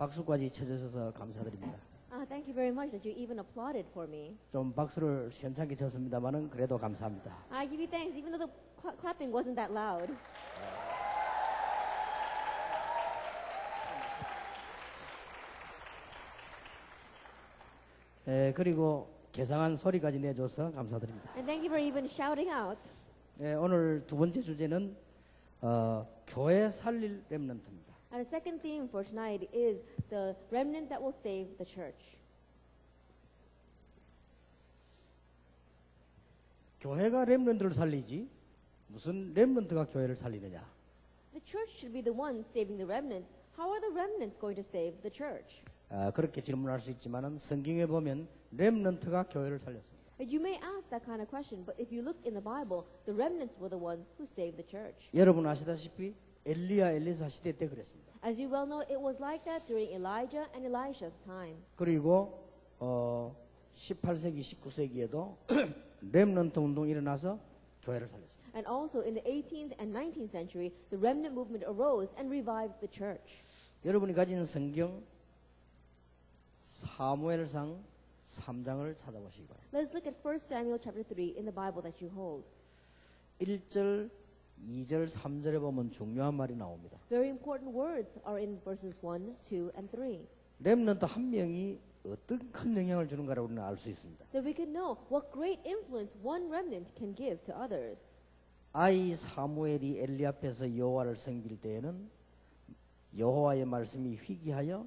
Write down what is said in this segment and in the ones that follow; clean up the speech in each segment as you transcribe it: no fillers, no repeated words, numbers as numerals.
박수까지 쳐주셔서 감사드립니다. Thank you very much that you even applauded for me. 좀 박수를 시원찮게 쳤습니다만은 그래도 감사합니다. I give you thanks even though the clapping wasn't that loud. 그리고 개상한 소리까지 내줘서 감사드립니다. And thank you for even shouting out. 오늘 두 번째 주제는 교회 살릴 렘넌트입니다. And the second theme for tonight is the remnant that will save the church. 교회가 렘넌트를 살리지 무슨 렘넌트가 교회를 살리느냐? The church should be the ones saving the remnants. How are the remnants going to save the church? 그렇게 질문할 수 있지만은 성경에 보면 렘넌트가 교회를 살렸습니다. You may ask that kind of question, but if you look in the Bible, the remnants were the ones who saved the church. 여러분 아시다시피 엘리야 엘리사 시대 때 그랬습니다. As you well know, it was like that during Elijah and Elisha's time. 그리고 18세기 19세기에도 렘넌트 운동이 일어나서 교회를 살렸습니다. And also in the 18th and 19th century, the remnant movement arose and revived the church. 여러분이 가진 성경 사무엘상 3장을 찾아보시기 바랍니다. Let's look at 1 Samuel chapter 3 in the Bible that you hold. 1절, 2절, 3절에 보면 중요한 말이 나옵니다. Very important words are in verses 1, 2, and 3. 렘넌트 한 명이 어떤 큰 영향을 주는가를 우리는 알 수 있습니다. That we can know what great influence one remnant can give to others. 아이 사무엘이 엘리 앞에서 여호와를 섬길 때에는 여호와의 말씀이 희귀하여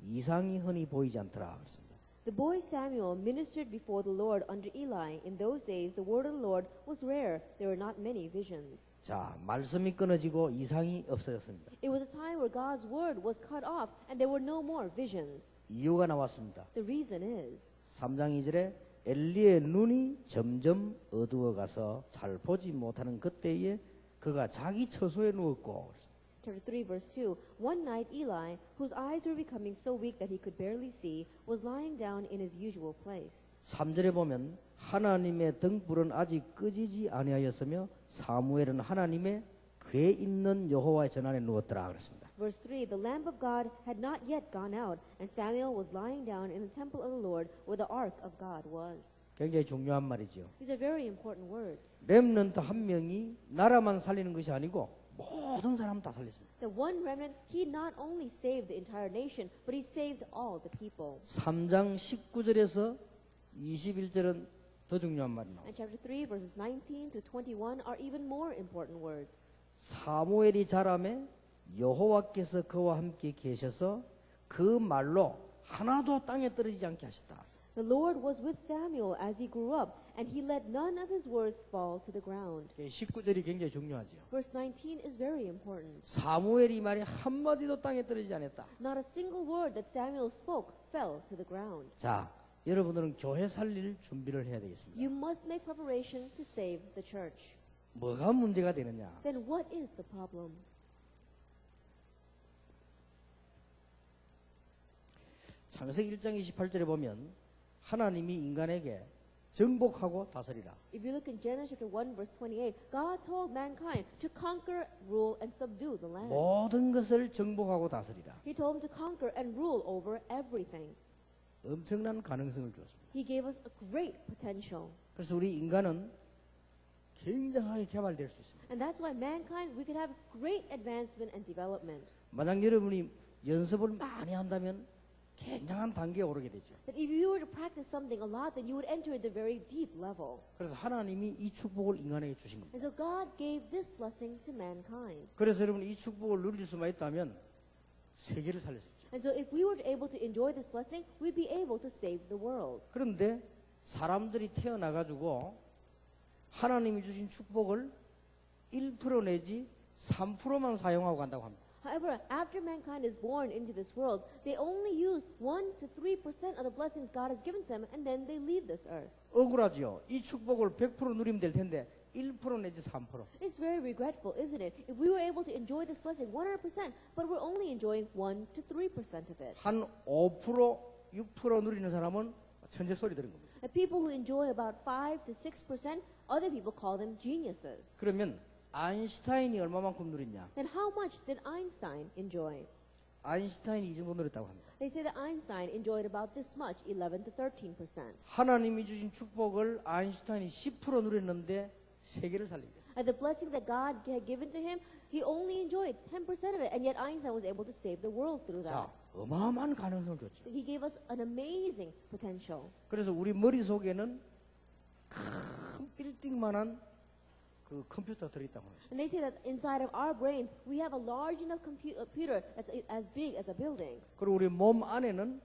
이상이 흔히 보이지 않더라 그랬습니다. The boy Samuel ministered before the Lord under Eli. In those days, the word of the Lord was rare. There were not many visions. 자, 말씀이 끊어지고 이상이 없어졌습니다. It was a time where God's word was cut off and there were no more visions. 이유가 나왔습니다. The reason is 3장 2절에 엘리의 눈이 점점 어두워가서 잘 보지 못하는 그때에 그가 자기 처소에 누웠고 그랬습니다. chapter 3 verse 2. One night Eli, whose eyes were becoming so weak that he could barely see, was lying down in his usual place. 3절에 보면 하나님의 등불은 아직 끄지지 아니하였으며 사무엘은 하나님의 궤 있는 여호와의 전안에 누웠더라 그랬습니다. Verse 3. The lamp of God had not yet gone out, and Samuel was lying down in the temple of the Lord where the ark of God was. 굉장히 중요한 말이죠. These are very important words. 렘넌트 한 명이 나라만 살리는 것이 아니고 모든 사람 다 살렸습니다. The one remnant, he not only saved the entire nation, but he saved all the people. 3장 19절에서 21절은 더 중요한 말이 나옵니다. And chapter 3 verses 19 to 21 are even more important words. 사무엘이 자라매 여호와께서 그와 함께 계셔서 그 말로 하나도 땅에 떨어지지 않게 하셨다. The Lord was with Samuel as he grew up, and he let none of his words fall to the ground. 19절이 굉장히 중요하죠. Verse 19 is very important. 사무엘이 말이 한마디도 땅에 떨어지지 않았다. Not a single word that Samuel spoke fell to the ground. 자, 여러분들은 교회 살릴 준비를 해야 되겠습니다. You must make preparation to save the church. 뭐가 문제가 되느냐? Then what is the problem? 창세기 1장 28절에 보면 하나님이 인간에게 정복하고 다스리라. If you look in Genesis chapter 1 verse 28, God told mankind to conquer, rule, and subdue the land. 모든 것을 정복하고 다스리라. He told him to conquer and rule over everything. 엄청난 가능성을 주었습니다. He gave us a great potential. 그래서 우리 인간은 굉장하게 개발될 수 있습니다. And that's why mankind, we could have great advancement and development. 만약 여러분이 연습을 많이 한다면 굉장한 단계에 오르게 되죠. That if you were to practice something a lot, then you would enter at a very deep level. 그래서 하나님이 이 축복을 인간에게 주신 겁니다. And so God gave this blessing to mankind. 그래서 여러분 이 축복을 누릴 수만 있다면 세계를 살릴 수 있죠. And so if we were able to enjoy this blessing, we'd be able to save the world. 그런데 사람들이 태어나가지고 하나님이 주신 축복을 1% 내지 3%만 사용하고 간다고 합니다. However, after mankind is born into this world, they only use 1 to 3% of the blessings God has given to them, and then they leave this earth. 억울하죠. 이 축복을 100% 누리면 될 텐데 1% 내지 3%. It's very regretful, isn't it? If we were able to enjoy this blessing 100%, but we're only enjoying 1 to 3% of it. 한 5%, 6% 누리는 사람은 천재 소리 들은 겁니다. And people who enjoy about 5 to 6%, other people call them geniuses. 그러면 아인슈타인이 얼마만큼 누렸냐? Then how much did Einstein enjoy? 아인슈타인이 이 정도 늘었다고 합니다. They say that Einstein enjoyed about this much, 11 to 13%. 하나님이 주신 축복을 아인슈타인이 10% 누렸는데 세계를 살립니다. And the blessing that God had given to him, he only enjoyed 10% of it, and yet Einstein was able to save the world through that. 자, 어마어마한 가능성을 줬죠. He gave us an amazing potential. 그래서 우리 머릿속에는 큰 빌딩만한 그 컴퓨터가 들어있다고 합니다. And they say that inside of our brains, we have a large enough computer that's as big as a building. 그리고 우리 몸 안에는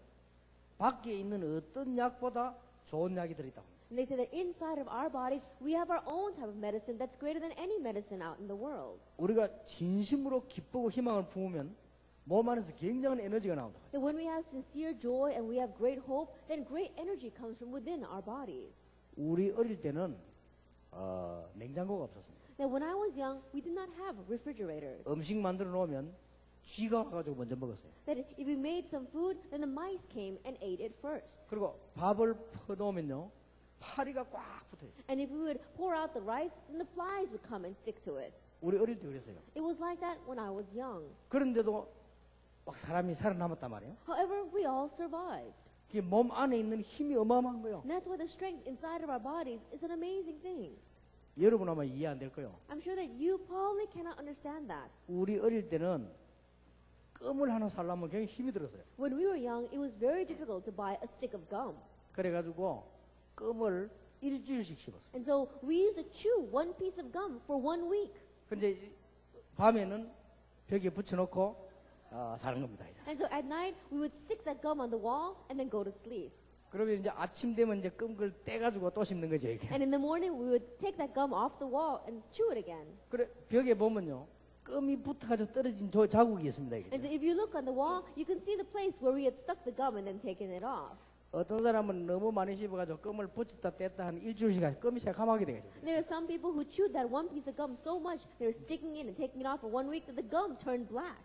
밖에 있는 어떤 약보다 좋은 약이 들어있다고 합니다. And they say that inside of our bodies, we have our own type of medicine that's greater than any medicine out in the world. 우리가 진심으로 기쁘고 희망을 품으면 몸 안에서 굉장한 에너지가 나온다. That when we have sincere joy and we have great hope, then great energy comes from within our bodies. 우리 어릴 때는 냉장고가 없었습니다. Now, when I was young, we did not have refrigerators. 음식 만들어 놓으면 쥐가 와가지고 먼저 먹었어요. That if we made some food, then the mice came and ate it first. 그리고 밥을 퍼놓으면요 파리가 꽉 붙어요. And if we would pour out the rice, then the flies would come and stick to it. 우리 어릴 때 그랬어요. It was like that when I was young. 그런데도 막 사람이 살아남았단 말이에요. However, we all survived. 그게 몸 안에 있는 힘이 어마어마한 거예요. And that's why the strength inside of our bodies is an amazing thing. 여러분 아마 이해 안 될 거예요. I'm sure that you probably cannot understand that. 우리 어릴 때는 껌을 하나 살려면 굉장히 힘이 들었어요. When we were young, it was very difficult to buy a stick of gum. 그래가지고 껌을 일주일씩 씹었어요. And so we used to chew one piece of gum for 1 week. 근데 밤에는 벽에 붙여놓고 자는 겁니다. 이제. And so at night, we would stick that gum on the wall and then go to sleep. 그러면 이제 아침 되면 이제 껌을 떼가지고 또 씹는 거죠. 이게. And in the morning, we would take that gum off the wall and chew it again. 그래 벽에 보면요 껌이 붙어가지고 떨어진 자국이 있습니다. 이게. And so if you look on the wall, you can see the place where we had stuck the gum and then taken it off. 어떤 사람은 너무 많이 씹어가지고 껌을 붙였다 뗐다 한 일주일씩 껌이 새까맣게 되겠죠. There are some people who chewed that one piece of gum so much, they were sticking it and taking it off for 1 week that the gum turned black.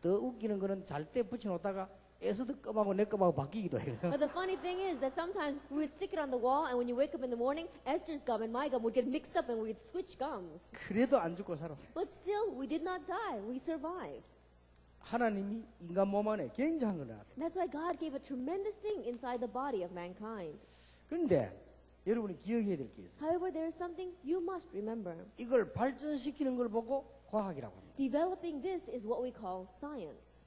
더 웃기는 거는 잘 때 붙여놓다가 에스드 껌하고 내 껌하고 바뀌기도 해요. But the funny thing is that sometimes we would stick it on the wall, and when you wake up in the morning, Esther's gum and my gum would get mixed up, and we would switch gums. 그래도 안 죽고 살았어요. But still, we did not die. We survived. 하나님이 인간 몸 안에 굉장한 걸 놨어요. And that's why God gave a tremendous thing inside the body of mankind. 그런데 여러분이 기억해야 될 게 있어요. However, there is something you must remember. 이걸 발전시키는 걸 보고 과학이라고 합니다. Developing this is what we call science.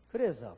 그래서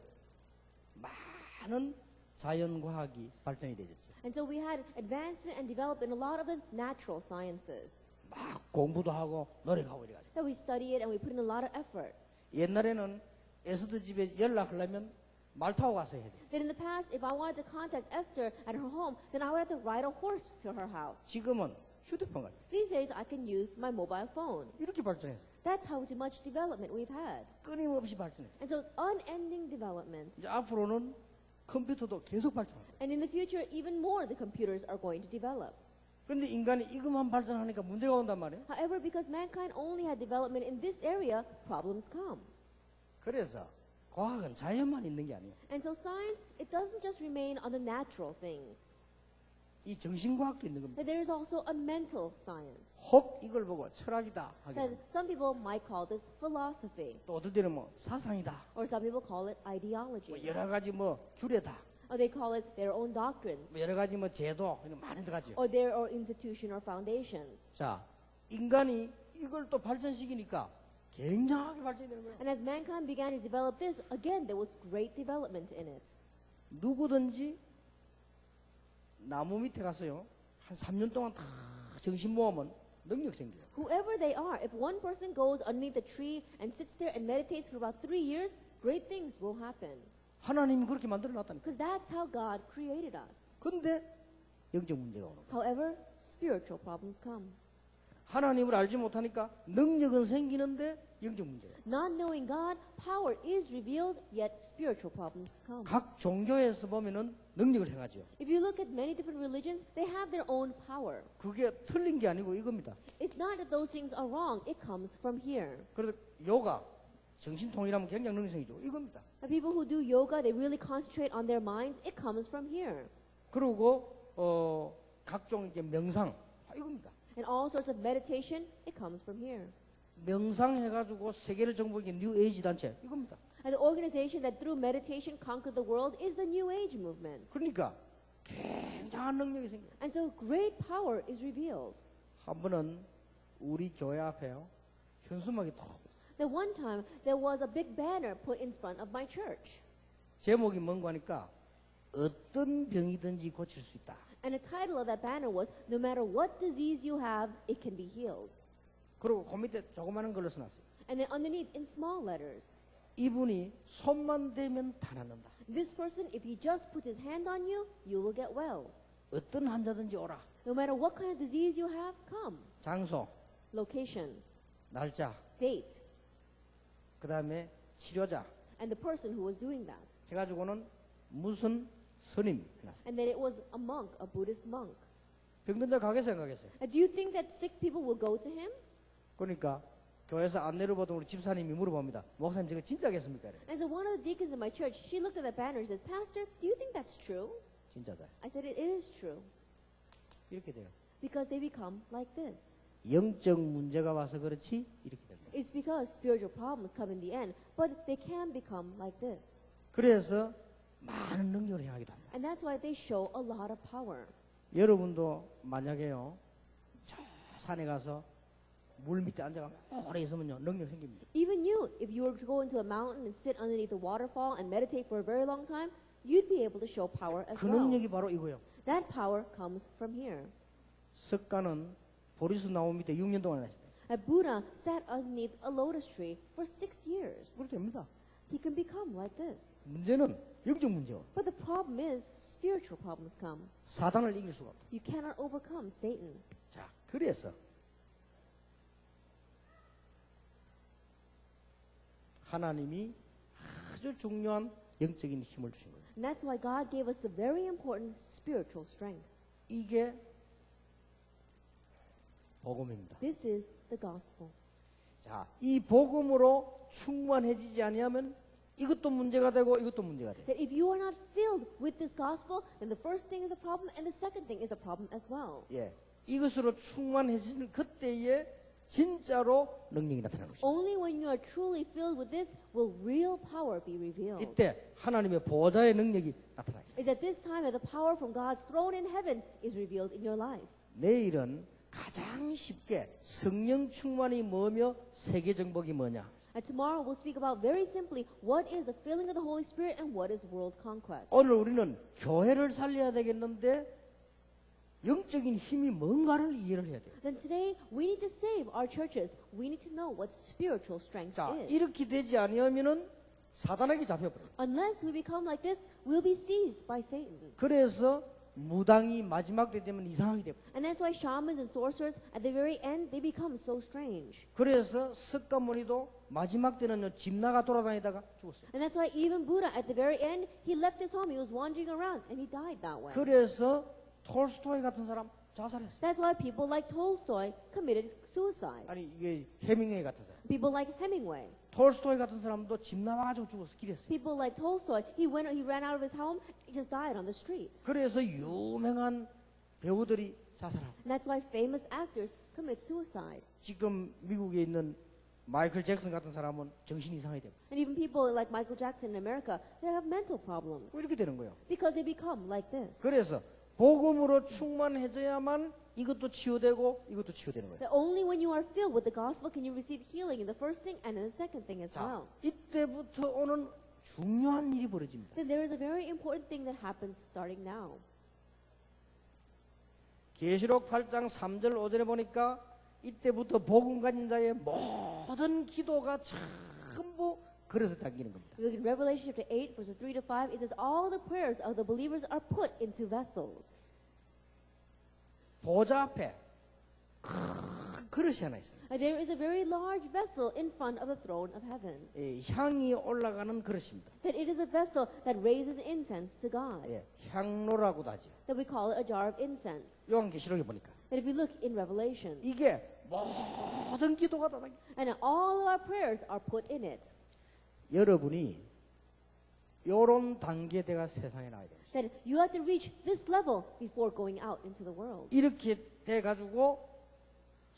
많은 자연과학이 발전이 되었죠. And so we had advancement and development in a lot of the natural sciences. 막 공부도 하고 노력하고 이래가지고. That we study it and we put in a lot of effort. 옛날에는 에스더 집에 연락하려면 말 타고 가서 해야 돼. That in the past, if I wanted to contact Esther at her home, then I would have to ride a horse to her house. 지금은 휴대폰 가지고 These days, I can use my mobile phone. 이렇게 발전했어. That's how much development we've had. 끊임없이 발전했어. And so unending development. 이제 앞으로는 컴퓨터도 계속 발전합니다. And in the future, even more the computers are going to develop. 그런데 인간이 이것만 발전하니까 문제가 온단 말이에요. However, because mankind only had development in this area, problems come. 그래서 과학은 자연만 있는 게 아니에요. And so science, it doesn't just remain on the natural things. 이 정신과학도 있는 겁니다. But there is also a mental science. 혹 이걸 보고 철학이다 하게 That 됩니다. some people might call this philosophy, 또 어떨 때는 뭐 사상이다, or some people call it 뭐 ideology, 여러 가지 뭐 규례다, or they call it their own doctrines, 뭐 여러 가지 뭐 제도 이런 많은 가지요. or their own institution or foundations. 자, 인간이 이걸 또 발전시키니까 굉장하게 발전이 되는 거예요. And as mankind began to develop this, again, there was great development in it. 누구든지 나무 밑에 가서요 한 3년 동안 다 정신 모으면 능력 생겨요. Whoever they are, if one person goes underneath a tree and sits there and meditates for about 3 years, great things will happen. 하나님이 그렇게 만들어 놨다니까. Because that's how God created us. 근데 영적 문제가 오는 거예요. However, spiritual problems come. 하나님을 알지 못하니까 능력은 생기는데 영적 문제가. Not knowing God, power is revealed, yet spiritual problems come. 각 종교에서 보면은 능력을 행하죠. If you look at many different religions, they have their own power. 그게 틀린 게 아니고 이겁니다. It's not that those things are wrong, it comes from here. 그래서 요가 정신 통일하면 굉장히 능력이죠. 이겁니다. The people who do yoga, they really concentrate on their minds, it comes from here. 그리고 각종 이제 명상 이겁니다. And all sorts of meditation, it comes from here. 명상해가지고 세계를 정복한 뉴 에이지 단체 이겁니다. And the organization that through meditation conquered the world is the New Age movement. 그러니까 굉장한 능력이 생겨요. And so great power is revealed. 한 번은 우리 교회 앞에요. 현수막이 딱 That one time there was a big banner put in front of my church. 제목이 뭔가 하니까 어떤 병이든지 고칠 수 있다. And the title of that banner was, No matter what disease you have, it can be healed. 그리고 그 밑에 조그마한 걸로 써놨어요. And then underneath in small letters, 이분이 손만 대면 다 낫는다. this person, if he just puts his hand on you, you will get well. 어떤 환자든지 오라. No matter what kind of disease you have, come. 장소, Location, 날짜, date, 그 다음에 치료자 and the person who was doing that. 해가지고는 무슨 스님 해놨어요. And then it was a monk, a Buddhist monk. 병든자 가겠어요, 안 가겠어요? And do you think that sick people will go to him? 그러니까 교회에서 안내를 보던 우리 집사님이 물어봅니다. 목사님 저거 진짜겠습니까? 이래. And so one of the deacons in my church, she looked at the banner and said, Pastor, do you think that's true? 진짜다. I said, it is true. 이렇게 돼요. Because they become like this. 영적 문제가 와서 그렇지 이렇게 됩니다. It's because spiritual problems come in the end, but they can become like this. 그래서 많은 능력을 행하기도 합니다. And that's why they show a lot of power. 여러분도 만약에요 저 산에 가서 물 밑에 앉아가 오래 있으면요 능력 생깁니다. Even you, if you were to go into a mountain and sit underneath a waterfall and meditate for a very long time, you'd be able to show power as 그 well. 능력이 바로 이거예요. That power comes from here. 석가는 보리수 나무 밑에 6년 동안 했어요. A Buddha sat underneath a lotus tree for 6 years. 그렇게 됩니다. He can become like this. 문제는 영적 문제요. But the problem is spiritual problems come. 사단을 이길 수가 없다. You cannot overcome Satan. 자, 그래서 하나님이 아주 중요한 영적인 힘을 주신 거예요. And that's why God gave us the very important spiritual strength. 이게 복음입니다. This is the gospel. 자, 이 복음으로 충만해지지 아니하면 이것도 문제가 되고 이것도 문제가 돼요. That if you are not filled with this gospel, then the first thing is a problem and the second thing is a problem as well. 예, 이것으로 충만해지는 그때에 진짜로 능력이 나타나는 것입니다. Only when you are truly filled with this will real power be revealed. 이때 하나님의 보좌의 능력이 나타나요. Is at this time that the power from God's throne in heaven is revealed in your life. 내일은 가장 쉽게 성령 충만이 뭐며 세계 정복이 뭐냐. And tomorrow we'll speak about very simply what is the filling of the Holy Spirit and what is world conquest. 오늘 우리는 교회를 살려야 되겠는데 영적인 힘이 뭔가를 이해를 해야 돼요. Then today we need to save our churches. We need to know what spiritual strength 자, is. 이렇게 되지 않으면은 사단에게 잡혀버려요. Unless we become like this, we'll be seized by Satan. 그래서 무당이 마지막 때 되면 이상하게 돼요. And that's why shamans and sorcerers, at the very end, they become so strange. 그래서 석가모니도 마지막 때는요 집 나가 돌아다니다가 죽었어요. And that's why even Buddha, at the very end, he left his home. He was wandering around and he died that way. 그래서 톨스토이 같은 사람 자살했어요. That's why people like Tolstoy committed suicide. 아니 이게 해밍웨이 같은 사람. People like Hemingway. 톨스토이 같은 사람도 집 나가가지고 죽어서 길했어요. People like Tolstoy, he ran out of his home, he just died on the street. 그래서 유명한 배우들이 자살하고 And that's why famous actors commit suicide. 지금 미국에 있는 마이클 잭슨 같은 사람은 정신이 이상하게 돼요. And even people like Michael Jackson in America, they have mental problems 왜 이렇게 되는 거예요? because they become like this. 그래서 복음으로 충만해져야만 이것도 치유되고 이것도 치유되는 거예요. That only when you are filled with the gospel can you receive healing in the first thing and in the second thing as 자, well. 이때부터 오는 중요한 일이 벌어집니다. Then there is a very important thing that happens starting now. 계시록 8장 3절 5절에 보니까 이때부터 복음 가진 자의 모든 기도가 전부 그릇에 담기는 겁니다. We look in Revelation chapter 8 verses 3 to 5. It says all the prayers of the believers are put into vessels. 보좌 앞에 큰 그릇이 하나 있어요. And there is a very large vessel in front of the throne of heaven. 예, 향이 올라가는 그릇입니다. That it is a vessel that raises incense to God. 예, 향로라고도 하죠. That we call it a jar of incense. 요한계시록에 보니까 That if you look in Revelation, 이게 모든 기도가 다 담겨. and all of our prayers are put in it. 여러분이 요런 단계 돼가 세상에 나와야 돼요. That you have to reach this level before going out into the world. 이렇게 돼 가지고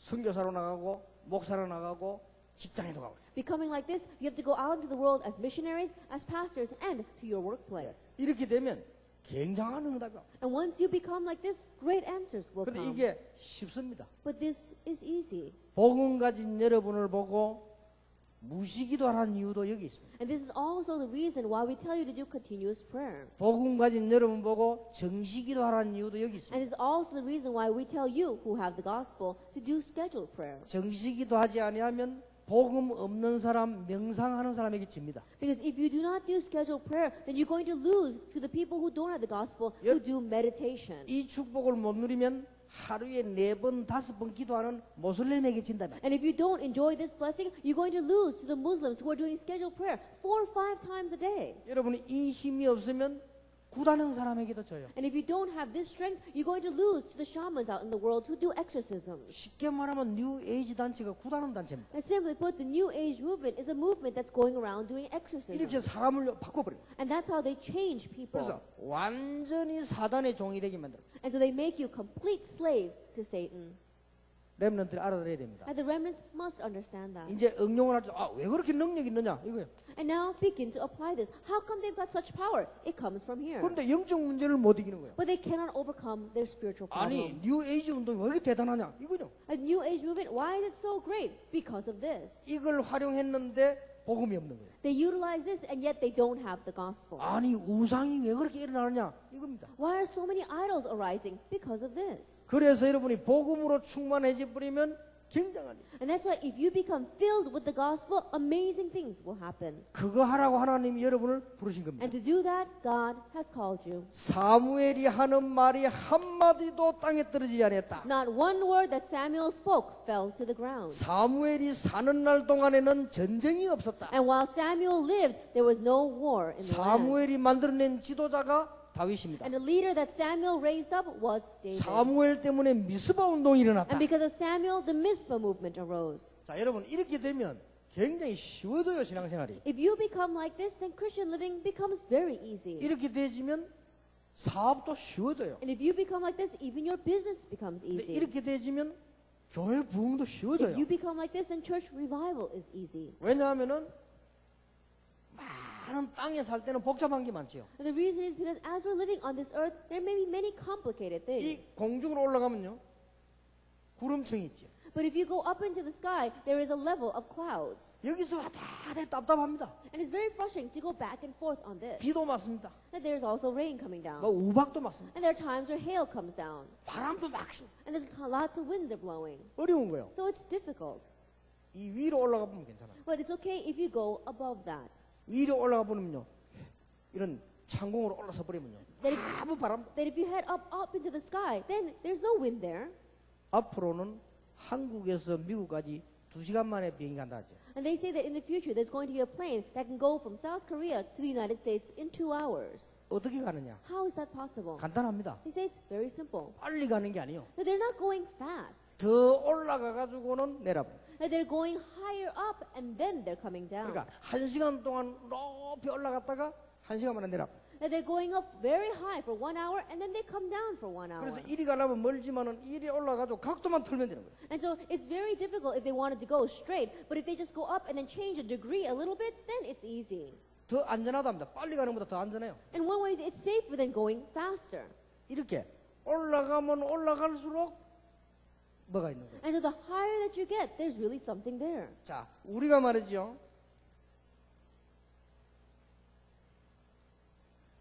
선교사로 나가고 목사로 나가고 직장에도 가고. Becoming like this, you have to go out into the world as missionaries, as pastors, and to your workplace. 이렇게 되면 굉장한 응답이 와. And once you become like this, great answers will 그런데 come. 이게 쉽습니다. But this is easy. 복음 가진 여러분을 보고 무시기도 하라는 이유도 여기 있습니다. And this is also the reason why we tell you to do continuous prayer. 복음 가진 여러분 보고 정시기도 하라는 이유도 여기 있습니다. And it's also the reason why we tell you who have the gospel to do scheduled prayer. 정시기도 하지 아니하면 복음 없는 사람, 명상하는 사람에게 집니다. Because if you do not do scheduled prayer, then you're going to lose to the people who don't have the gospel, who do meditation. 이 축복을 못 누리면 하루에 4번, 5번 기도하는 모슬렘에게 진다면. And if you don't enjoy this blessing, you're going to lose to the Muslims who are doing scheduled prayer 4 or 5 times a day. 여러분이 이 힘이 없으면 굿하는 사람에게도 져요. And if you don't have this strength, you're going to lose to the shamans out in the world who do exorcisms. 쉽게 말하면 뉴 에이지 단체가 굿하는 단체입니다. And simply put, the New Age movement is a movement that's going around doing exorcisms. 이렇게 사람을 바꿔버려요. And that's how they change people. 그래서 완전히 사단의 종이 되게 만들어요. And so they make you complete slaves to Satan. 렘넌트를 알아들어야 됩니다. And the remnants must understand that. 이제 응용을 할 때, 왜 그렇게 능력이 있느냐 이거예요. And now begin to apply this. How come they've got such power? It comes from here. 그런데 영적 문제를 못 이기는 거예요. But they cannot overcome their spiritual 아니 problem. 뉴 에이지 운동이 왜 이렇게 대단하냐 이거죠. A New Age movement, why is it so great? Because of this. 이걸 활용했는데 복음이 없는 거예요. They utilize this and yet they don't have the gospel. 아니 우상이 왜 그렇게 일어나느냐 이겁니다. Why are so many idols arising? Because of this. 그래서 여러분이 복음으로 충만해져 버리면 굉장한 일. And that's why if you become filled with the gospel, amazing things will happen. 그거 하라고 하나님이 여러분을 부르신 겁니다. And to do that, God has called you. 사무엘이 하는 말이 한마디도 땅에 떨어지지 않았다. Not one word that Samuel spoke fell to the ground. 사무엘이 사는 날 동안에는 전쟁이 없었다. And while Samuel lived, there was no war in the land. 사무엘이 만들어낸 지도자가 다윗입니다. And the leader that Samuel raised up was David. 사무엘 때문에 미스바 운동이 일어났다. And because of Samuel, the Mizpah movement arose. 자, 여러분 이렇게 되면 굉장히 쉬워져요 신앙생활이. If you become like this, then Christian living becomes very easy. 이렇게 되지면 사업도 쉬워져요. And if you become like this, even your business becomes 근데 easy. 이렇게 되지면 교회 부흥도 쉬워져요. If you become like this, then church revival is easy. 왜냐하면은 많은 땅에 살 때는 복잡한 게 많지요. And the reason is because as we're living on this earth, there may be many complicated things. 이 공중으로 올라가면요 구름층이 있죠. But if you go up into the sky, there is a level of clouds. 여기서 왔다 갔다 답답합니다. And it's very frustrating to go back and forth on this. 비도 맞습니다. And there's also rain coming down. 뭐 우박도 맞습니다. And there are times where hail comes down. 바람도 막습니다. And there's lots of winds are blowing. 어려운 거예요. So it's difficult. 이 위로 올라가 보면 괜찮아요. But it's okay if you go above that. 위로 올라가 보면요 이런 창공으로 올라서 버리면요 아무 바람. That if you head up into the sky, then there's no wind there. 앞으로는 한국에서 미국까지 2시간 만에 비행기 간다 하죠. And they say that in the future there's going to be a plane that can go from South Korea to the United States in 2 hours. 어떻게 가느냐? How is that possible? 간단합니다. They say it's very simple. 빨리 가는 게 아니에요. That they're not going fast. 더 올라가 가지고는 내려봐. That they're going higher up and then they're coming down. 그러니까 1시간 동안 높이 올라갔다가 1시간 만에 내려봐. That they're going up very high for 1 hour and then they come down for 1 hour. 그래서 이리 가려면 멀지만은 이리 올라가지고 각도만 틀면 되는 거예요. And so it's very difficult if they wanted to go straight, but if they just go up and then change a degree a little bit, then it's easy. 더 안전하답니다. 빨리 가는 것보다 더 안전해요. In one way, it's safer than going faster. 이렇게 올라가면 올라갈수록 뭐가 있는 거예요? And so the higher that you get, there's really something there. 자, 우리가 말이죠.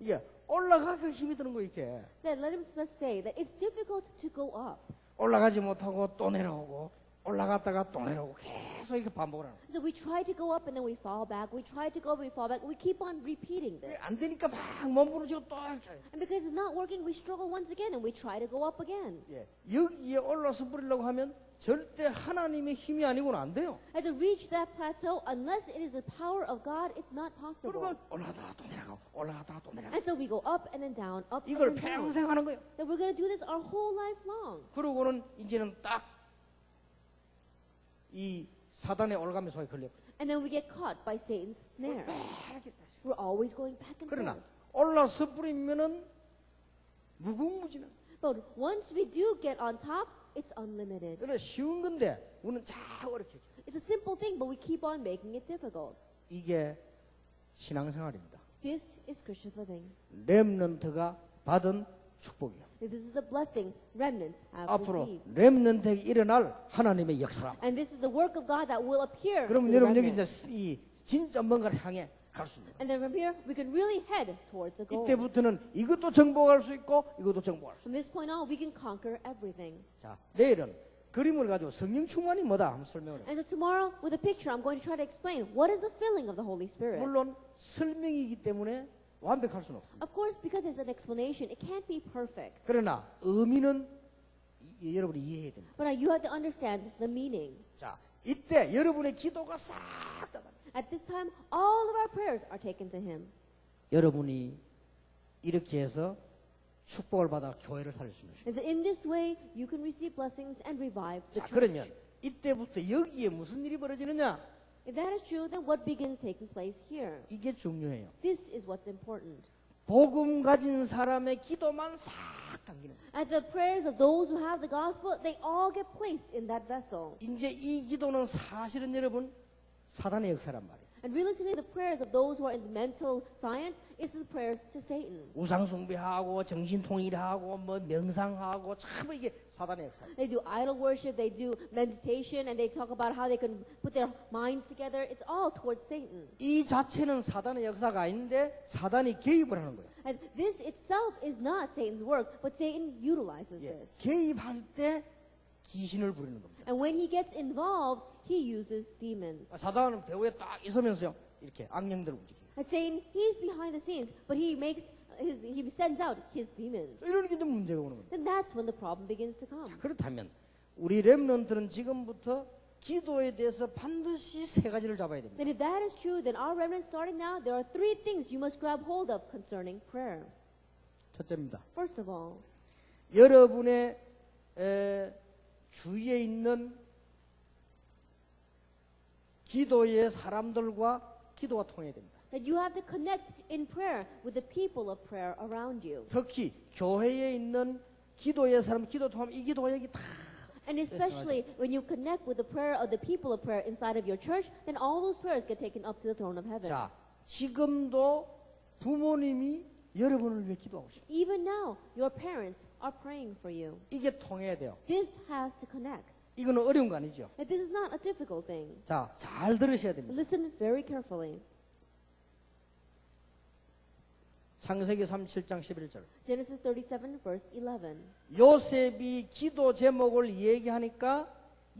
이게 올라가기 힘이 드는 거 이렇게. Then let him just say that it's difficult to go up. 올라가지 못하고 또 내려오고 올라갔다가 또 내려오고 계속 이렇게 반복을 하는 거예요. So we try to go up and then we fall back. We try to go up and we fall back. We keep on repeating this. 안 되니까 막 몸부러지고 또 이렇게. And because it's not working, we struggle once again and we try to go up again. 예, 여기에 올라서 버리려고 하면 절대 하나님의 힘이 아니고는 안 돼요. And to reach that plateau, unless it is the power of God, it's not possible. 그리고 올라가다가 또 내려가고 올라가다가 또 내려가고 And so we go up and then down, up and 이걸 then down. 평생 하는 거예요. That we're going to do this our whole life long. 그러고는 이제는 딱 이 사단의 올가미 속에 걸려. And then we get caught by Satan's snare. We're always going back and 그러나 forth. 올라서 버리면은 무궁무진한. But once we do get on top, it's unlimited. 그래 쉬운 건데 우리는 자 어렵게. It's a simple thing, but we keep on making it difficult. 이게 신앙생활입니다. This is Christian living. 렘넌트가 받은 축복이요. This is the blessing remnants have 앞으로 received. 렘넌트에게 일어날 하나님의 역사라. And this is the work of God that will appear. 그러면 through 여러분 여기 remnants. 이제 이 진짜 뭔가를 향해 갈 수 있는. And then from here, we can really head towards the goal. 이때부터는 이것도 정복할 수 있고 이것도 정복할 수 있고. From this point on, we can conquer everything. 자, 내일은 그림을 가지고 성령 충만이 뭐다 한번 설명을 해요. And so tomorrow, with a picture, I'm going to try to explain what is the filling of the Holy Spirit. 물론 설명이기 때문에 완벽할 수는 없습니다. Of course, because it's an explanation, it can't be perfect. 그러나 의미는 여러분이 이해해야 됩니다. But you have to understand the meaning. 자, 이때 여러분의 기도가 싹 다 At this time, all of our prayers are taken to Him. 여러분이 이렇게 해서 축복을 받아 교회를 살릴 수 있는 것입니다. And so in this way, you can receive blessings and revive the 자, church. 그러면 이때부터 여기에 무슨 일이 벌어지느냐? If that is true, then what begins taking place here? 이게 중요해요. This is what's important. 복음 가진 사람의 기도만 싹 담기는 거예요. And the prayers of those who have the gospel, they all get placed in that vessel. 이제 이 기도는 사실은 여러분 사단의 역사란 말이에요. And realistically, the prayers of those who are in mental science is the prayers to Satan. 우상 숭배하고 정신 통일하고 뭐 명상하고 참 이게 사단의 역사예요. They do idol worship, they do meditation, and they talk about how they can put their minds together. It's all towards Satan. 이 자체는 사단의 역사가 아닌데 사단이 개입을 하는 거예요. And this itself is not Satan's work, but Satan utilizes this. 개입할 때 귀신을 부리는 겁니다. And when he gets involved, he uses demons. 사단은 배후에 딱 있으면서요 이렇게 악령들을 움직여요. And Satan, he's behind the scenes, but he sends out his demons. 이런 게 좀 문제가 오는 겁니다. Then that's when the problem begins to come. 그렇다면 우리 렘넌트는 지금부터 기도에 대해서 반드시 세 가지를 잡아야 됩니다. Then if that is true, then our remnants starting now, there are three things you must grab hold of concerning prayer. 첫째입니다. First of all, 여러분의 주위에 있는 기도의 사람들과 기도가 통해야 됩니다. that you have to connect in prayer with the people of prayer around you. 특히 교회에 있는 기도의 사람 기도 통하면 이 기도가 여기 다 And especially when you connect with the prayer of the people of prayer inside of your church, then all those prayers get taken up to the throne of heaven. 자, 지금도 부모님이 여러분을 위해 기도하고 있습니다. Even now, your parents are praying for you. 이게 통해야 돼요. This has to connect. 이거는 어려운 거 아니죠. And this is not a difficult thing. 자, 잘 들으셔야 됩니다. Listen very carefully. 창세기 37장 11절. Genesis 37, verse 11. 요셉이 기도 제목을 얘기하니까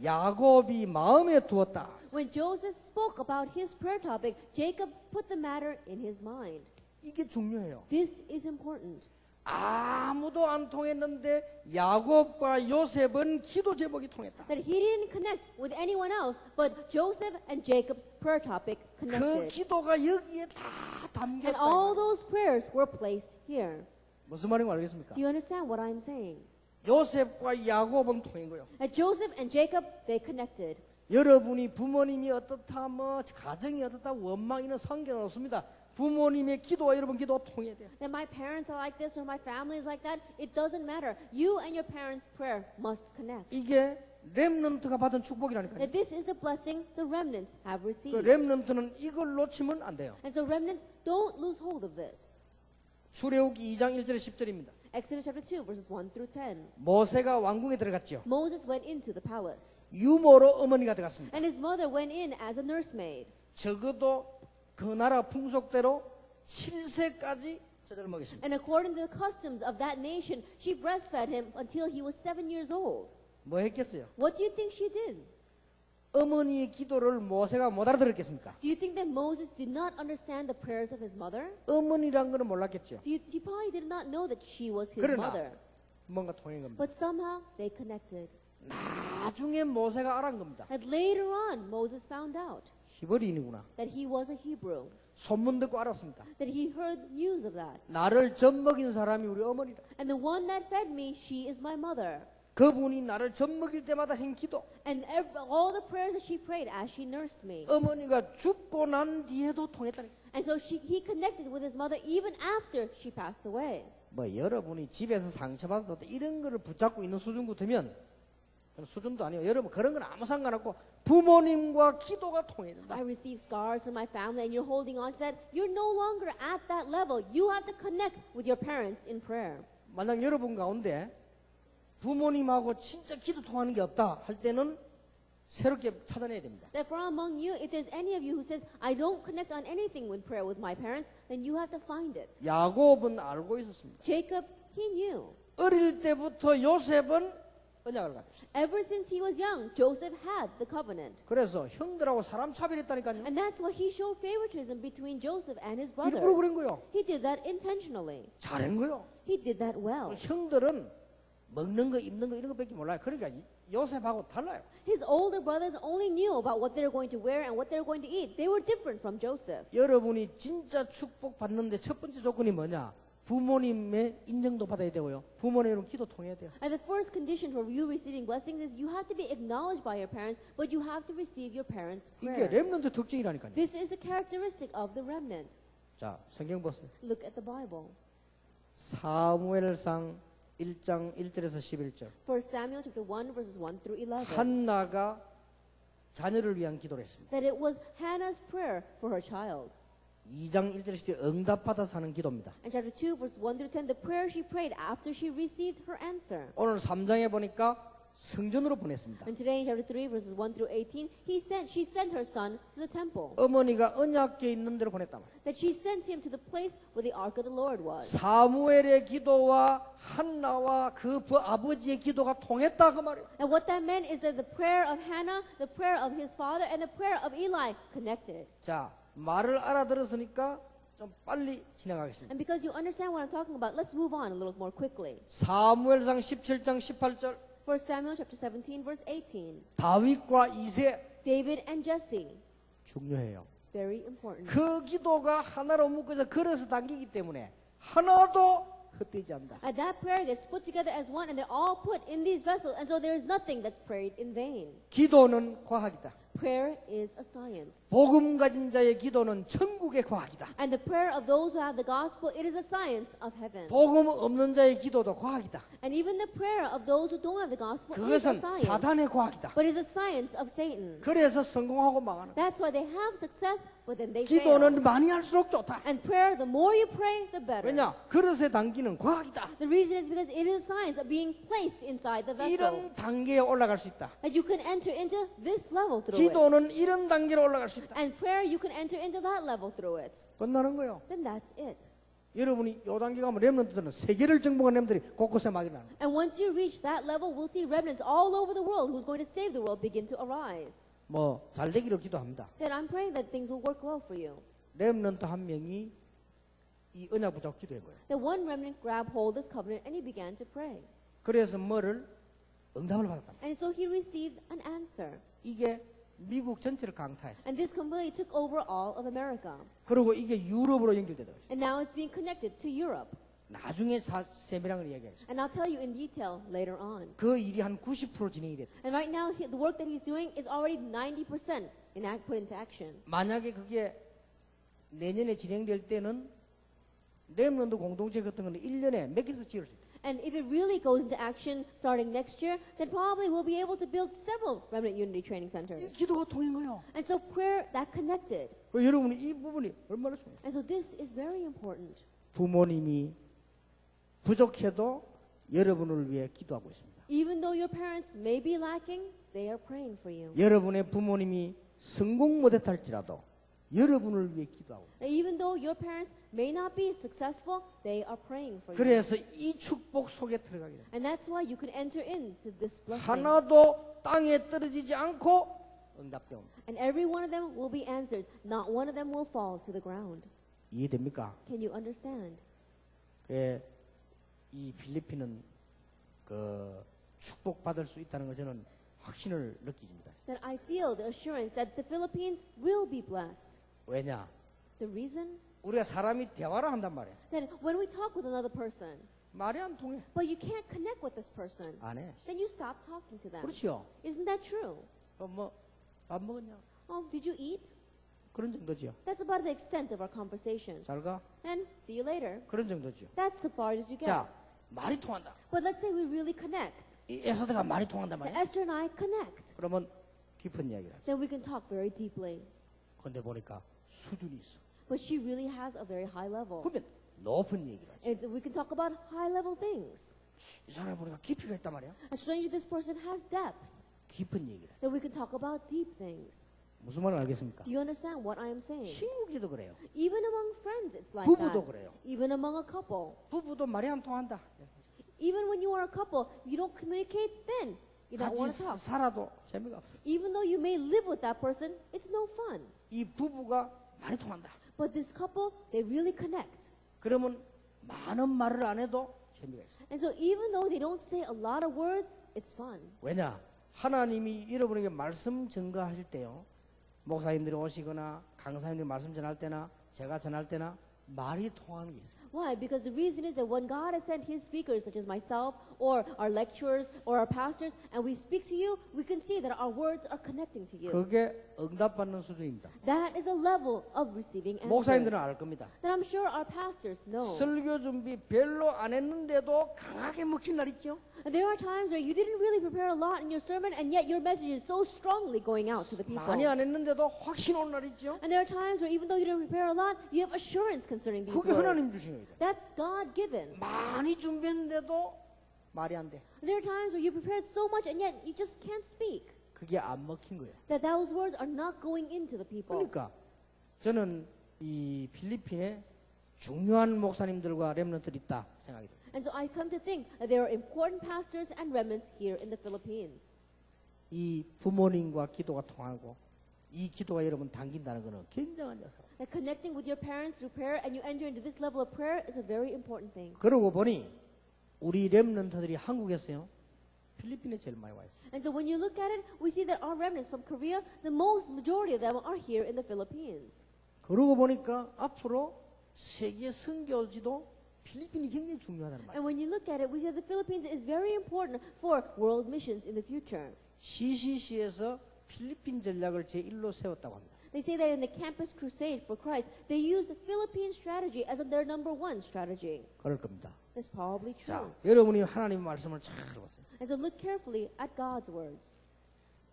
야곱이 마음에 두었다. When Joseph spoke about his prayer topic, Jacob put the matter in his mind. 이게 중요해요. This is important. 아무도 안 통했는데 야곱과 요셉은 기도 제목이 통했다. That he didn't connect with anyone else, but Joseph and Jacob's prayer topic 그 connected. 기도가 여기에 다 And 담겼다. all those prayers were placed here. 무슨 말인지 알겠습니까? Do you understand what I'm saying? 요셉과 야곱은 통한 거예요. That Joseph and Jacob, they connected. 여러분이 부모님이 어떻다 뭐 가정이 어떻다 원망이는 상관 없습니다. 부모님의 기도와 여러분 기도가 통해야 돼요. That my parents are like this or my family is like that, it doesn't matter. You and your parents' prayer must connect. 이게 렘넌트가 받은 축복이라니까요. That this is the blessing the remnants have 그 received. 렘넌트는 이걸 놓치면 안 돼요. And so remnants, don't lose hold of this. 출애굽기 2장 1절에 10절입니다. Exodus chapter 2, verses 1 through 10. 모세가 왕궁에 들어갔죠. Moses went into the palace. 유모로 어머니가 들어갔습니다. And his mother went in as a nursemaid. 적어도 그 나라 풍속대로 7세까지 젖을 먹였습니다. And according to the customs of that nation, she breastfed him until he was 7 years old. 뭐 했겠어요? What do you think she did? 어머니의 기도를 모세가 못 알아들었겠습니까? Do you think that Moses did not understand the prayers of his mother? 어머니란 거는 몰랐겠죠. He probably did not know that she was his 그러나 mother. 뭔가 통한 겁니다. But somehow they connected. 나중에 모세가 알은 겁니다. And later on, Moses found out 히브리인이구나. that he was a Hebrew. 소문 듣고 알았습니다. That he heard news of that. 나를 젖먹인 사람이 우리 어머니다. And the one that fed me, she is my mother. 그분이 나를 젖먹일 때마다 한 기도. And all the prayers that she prayed as she nursed me. 어머니가 죽고 난 뒤에도 통했다니. And so he connected with his mother even after she passed away. 뭐 여러분이 집에서 상처받아도 이런 거를 붙잡고 있는 수준 같으면 수준도 아니에요. 여러분 그런 건 아무 상관없고 부모님과 기도가 통해야 된다. I receive scars from my family and you're holding on to that. You're no longer at that level. You have to connect with your parents in prayer. 만약 여러분 가운데 부모님하고 진짜 기도 통하는 게 없다 할 때는 새롭게 찾아내야 됩니다. Therefore, among you, if there's any of you who says, I don't connect on anything with prayer with my parents, then you have to find it. 야곱은 알고 있었습니다. Jacob, he knew. 어릴 때부터 요셉은 언약을 가졌어요. Ever since he was young, Joseph had the covenant. 그래서 형들하고 사람 차별했다니까요. And that's why he showed favoritism between Joseph and his 일부러 brothers. 그런 거요. He did that intentionally. 잘한 거요. He did that well. 형들은 먹는 거, 입는 거 이런 거밖에 몰라요. 그러니까 요셉하고 달라요. His older brothers only knew about what they were going to wear and what they were going to eat. They were different from Joseph. 여러분이 진짜 축복받는데 첫 번째 조건이 뭐냐? 부모님의 인정도 받아야 되고요. 부모님은 기도 통해야 돼요. And the first condition for you receiving blessings is you have to be acknowledged by your parents, but you have to receive your parents' 이게 prayer. 렘넌트 특징이라니까요. This is the characteristic of the remnant. 자, 성경 보세요. Look at the Bible. 사무엘상 1장 1절에서 11절. 1 Samuel chapter 1 verses 1 through 11. 한나가 자녀를 위한 기도를 했습니다. That it was Hannah's prayer for her child. 2장 1절에 응답받아서 하는 기도입니다. And chapter 2 verse 1 through 10, the prayer she prayed after she received her answer. 오늘 3장에 보니까 성전으로 보냈습니다. And today in chapter 3 verses 1 through 18, she sent her son to the temple. 어머니가 언약궤 있는 데로 보냈단 말이에요. That she sent him to the place where the ark of the Lord was. 사무엘의 기도와 한나와 그 아버지의 기도가 통했다 그 말이에요. And what that meant is that the prayer of Hannah, the prayer of his father, and the prayer of Eli connected. 자, 말을 알아들었으니까 좀 빨리 지나가겠습니다. And because you understand what I'm talking about, let's move on a little more quickly. 사무엘상 17장 18절 1 Samuel chapter 17 verse 18. 다윗과 이세 David and Jesse. 중요해요. It's very important. 그 기도가 하나로 묶어서 걸어서 당기기 때문에 하나도 헛되지 않는다. And that prayer gets put together as one, and they're all put in these vessels, and so there is nothing that's prayed in vain. 기도는 과학이다. Prayer is a science. 복음 가진 자의 기도는 천국의 과학이다. And the prayer of those who have the gospel, it is a science of heaven. 복음 없는 자의 기도도 과학이다. And even the prayer of those who don't have the gospel is a 그것은 science. 사단의 과학이다. But it's a science of Satan. 그래서 성공하고 망하는. That's why they have success, but then they fail. 기도는 많이 할수록 좋다. And prayer, the more you pray, the better. 왜냐? 그릇에 담기는 과학이다. The reason is because it is a science of being placed inside the vessel. 이런 단계에 올라갈 수 있다. That you can enter into this level through it. 기도는 이런 단계로 올라갈 수 있다. And prayer, you can enter into that level through it. 끝나는 거예요. Then that's it. 여러분이 요 단계 가면 렘넌트들은 세계를 정복한 렘들이 곳곳에 막 일어나는 거예요. And once you reach that level, we'll see remnants all over the world who's going to save the world begin to arise. 뭐 잘 되기를 기도합니다. Then I'm praying that things will work well for you. 렘넌트 한 명이 이 언약 붙잡고 기도한 거예요. Then one remnant grabbed hold of this covenant and he began to pray. 그래서 뭐를 응답을 받았다. And so he received an answer. 이게 미국 전체를 강타했어요. And this completely took over all of America. 그리고 이게 유럽으로 연결되더라고요. And now it's being connected to Europe. 나중에 세미랑을 이야기했어요. And I'll tell you in detail later on. 그 일이 한 90% 진행이 됐다. And right now, the work that he's doing is already 90% put into action. 만약에 그게 내년에 진행될 때는 렘넌트 공동체 같은 거는 1년에 몇 개씩 지을 수 있다. And if it really goes into action starting next year, then probably we'll be able to build several Remnant Unity Training 이 Centers. 기도가 통한 거예요. And so prayer, that connected. 그리고 여러분이 이 부분이 얼마나 중요해요. And so this is very important. 부모님이 부족해도 여러분을 위해 기도하고 있습니다. Even though your parents may be lacking, they are praying for you. 여러분의 부모님이 성공 못했할지라도 여러분을 위해 기도하고 있습니다. And even though your parents may not be successful, they are praying for you. 그래서 이 축복 속에 들어가게 됩니다. And that's why you can enter into this blessing. 하나도 땅에 떨어지지 않고 응답되옵니다. And every one of them will be answered. Not one of them will fall to the ground. 이해됩니까? Can you understand? 이 필리핀은 그 축복받을 수 있다는 걸 저는 확신을 느끼십니다. That I feel the assurance that the Philippines will be blessed. 왜냐? The reason? 우리가 사람이 대화를 한단 말이에요. That when we talk with another person, 말이 안 통해. but you can't connect with this person, 안 해. then you stop talking to them. 그렇죠. Isn't that true? 밥 먹었냐? Oh, did you eat? 그런 정도지요. That's about the extent of our conversation. 잘 가? And see you later. 그런 정도지요. That's the farthest you get. 자, 말이 통한다. But let's say we really connect. 이 에서드가 말이 통한단 That 말이야. Esther and I connect. 그러면 깊은 이야기를 하죠. then we can talk very deeply. 그런데 보니까 수준이 있어. But she really has a very high level. 그러면 높은 얘기를 하죠. And we can talk about high level things. 이 사람을 보니까 깊이가 있단 말이야. And strangely, this person has depth. 깊은 얘기를 하죠. Then we can talk about deep things. 무슨 말을 알겠습니까? Do you understand what I am saying? 친구끼리도 그래요. Even among friends, it's like 부부도 that. 그래요. Even among a couple. 부부도 말이 안 통한다. Even when you are a couple, you don't communicate then. You don't want 같이 to talk. 살아도 재미가 없어. Even though you may live with that person, it's no fun. 이 부부가 말이 통한다. But this couple, they really connect. 그러면 많은 말을 안 해도 재미가 있어. And so even though they don't say a lot of words, it's fun. 왜냐? 하나님이 여러분에게 말씀 전가하실 때요. 목사님들이 오시거나 강사님들이 말씀 전할 때나 제가 전할 때나 말이 통하는 게 있어요. Why? Because the reason is that when God has sent His speakers, such as myself, or our lecturers, or our pastors, and we speak to you, we can see that our words are connecting to you. 그게 응답받는 수준입니다. That is a level of receiving answers. 목사님들은 알 겁니다. That I'm sure our pastors know. 설교 준비 별로 안 했는데도 강하게 먹힌 날 있죠? And there are times where you didn't really prepare a lot in your sermon, and yet your message is so strongly going out to the people. 많이 안 했는데도 확신 오는 날 있죠? And there are times where even though you didn't prepare a lot, you have assurance concerning these 그게 words. 하나님 주신 거예요. That's God given. 많이 준비했는데도 말이 안 돼. There are times where you prepared so much and yet you just can't speak. 그게 안 먹힌 거예요. That those words are not going into the people. 그러니까 저는 이 필리핀에 중요한 목사님들과 렘넌트들이 있다 생각이 들어요. And so I come to think that there are important pastors and remnants here in the Philippines. 이 부모님과 기도가 통하고 이 기도가 여러분 당긴다는 것은 굉장한 역사. That connecting with your parents through prayer and you enter into this level of prayer is a very important thing. 그러고 보니 우리 렘넌트들이 한국에서요. 필리핀에 제일 많이 와 있어요. And so when you look at it, we see that our remnants from Korea, the majority of them are here in the Philippines. 그러고 보니까 앞으로 세계 선교지도 필리핀이 굉장히 중요하다는 말이에요. And when you look at it, we see that the Philippines is very important for world missions in the future. CCC에서 필리핀 전략을 제1로 세웠다고 합니다. They say that in the Campus Crusade for Christ, they use the Philippine strategy as their number one strategy. 그럴 겁니다. That's probably true. 자, 여러분이 하나님의 말씀을 잘 보세요. And so look carefully at God's words.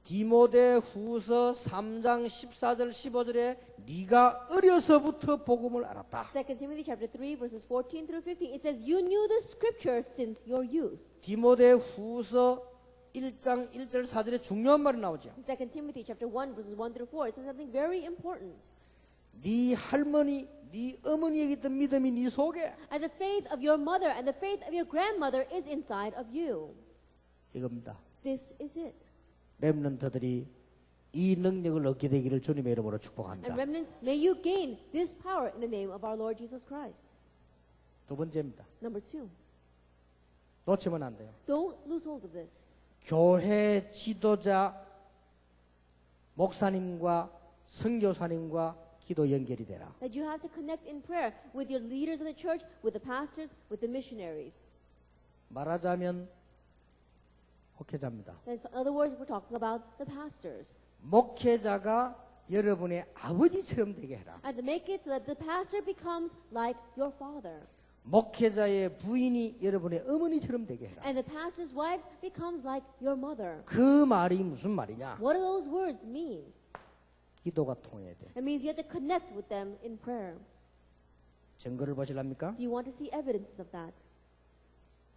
디모데 후서 3장 14절 15절에 네가 어려서부터 복음을 알았다. 2 Timothy chapter 3 verses 14 through 15, it says, you knew the scriptures since your youth. 디모데 후서 1장 1절 4절에 중요한 말이 나오죠. 2 Timothy chapter 1 verses 1 through 4, it says something very important. 네 할머니, 네 어머니에게 있던 믿음이 네 속에 And the faith of your mother and the faith of your grandmother is inside of you. 이겁니다. This is it. 렘넌트들이 이 능력을 얻게 되기를 주님의 이름으로 And 축복합니다. remnants, may you gain this power in the name of our Lord Jesus Christ. 두 번째입니다. Number 2, 놓치면 안 돼요. don't lose hold of this. 교회 지도자 목사님과 선교사님과 기도 연결이 되라. That you have to connect in prayer with your leaders of the church, with the pastors, with the missionaries. 말하자면 목회자입니다. In other words, we're talking about the pastors. 목회자가 여러분의 아버지처럼 되게 해라. And to make it so that the pastor becomes like your father. 목회자의 부인이 여러분의 어머니처럼 되게 해라. And the pastor's wife becomes like your mother. 그 말이 무슨 말이냐? What do those words mean? 기도가 통해야 돼. It means you have to connect with them in prayer. 증거를 보실랍니까? Do you want to see evidences of that?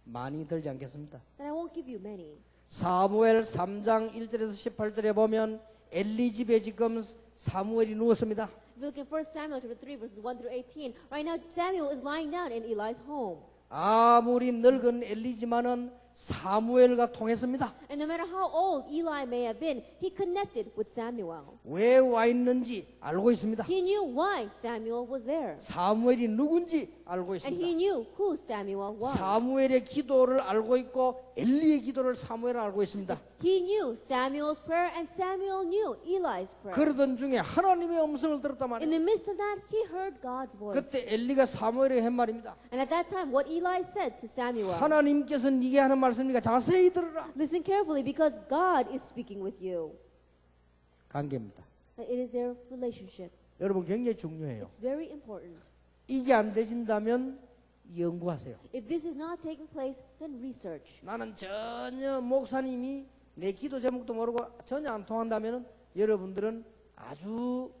많이 들지 않겠습니다. Then I won't give you many. 사무엘 3장 1절에서 18절에 보면 엘리 집에 지금 사무엘이 누웠습니다. If you look at 1 Samuel chapter 3 verses 1 through 18, right now Samuel is lying down in Eli's home. 아무리 늙은 엘리지만은 사무엘과 통했습니다. And no matter how old Eli may have been, he connected with Samuel. 왜 와 있는지 알고 있습니다. He knew why Samuel was there. 사무엘이 누군지 알고 And he 있습니다. knew who Samuel was. 사무엘의 기도를 알고 있고 엘리의 기도를 사무엘 알고 있습니다. He knew Samuel's prayer and Samuel knew Eli's prayer. 그러던 중에 하나님의 음성을 들었단 In 말이에요. the midst of that, he heard God's voice. 그때 엘리가 사무엘에게 한 말입니다. And at that time, what Eli said to Samuel, 하나님께서 네게 하는 말씀이니까 자세히 들으라. listen carefully because God is speaking with you. 관계입니다. It is their relationship. 여러분 굉장히 중요해요. It's very important. 이게 안 되신다면 연구하세요. If this is not taking place, then research. 나는 전혀 목사님이 내 기도 제목도 모르고 전혀 안 통한다면은 여러분들은 아주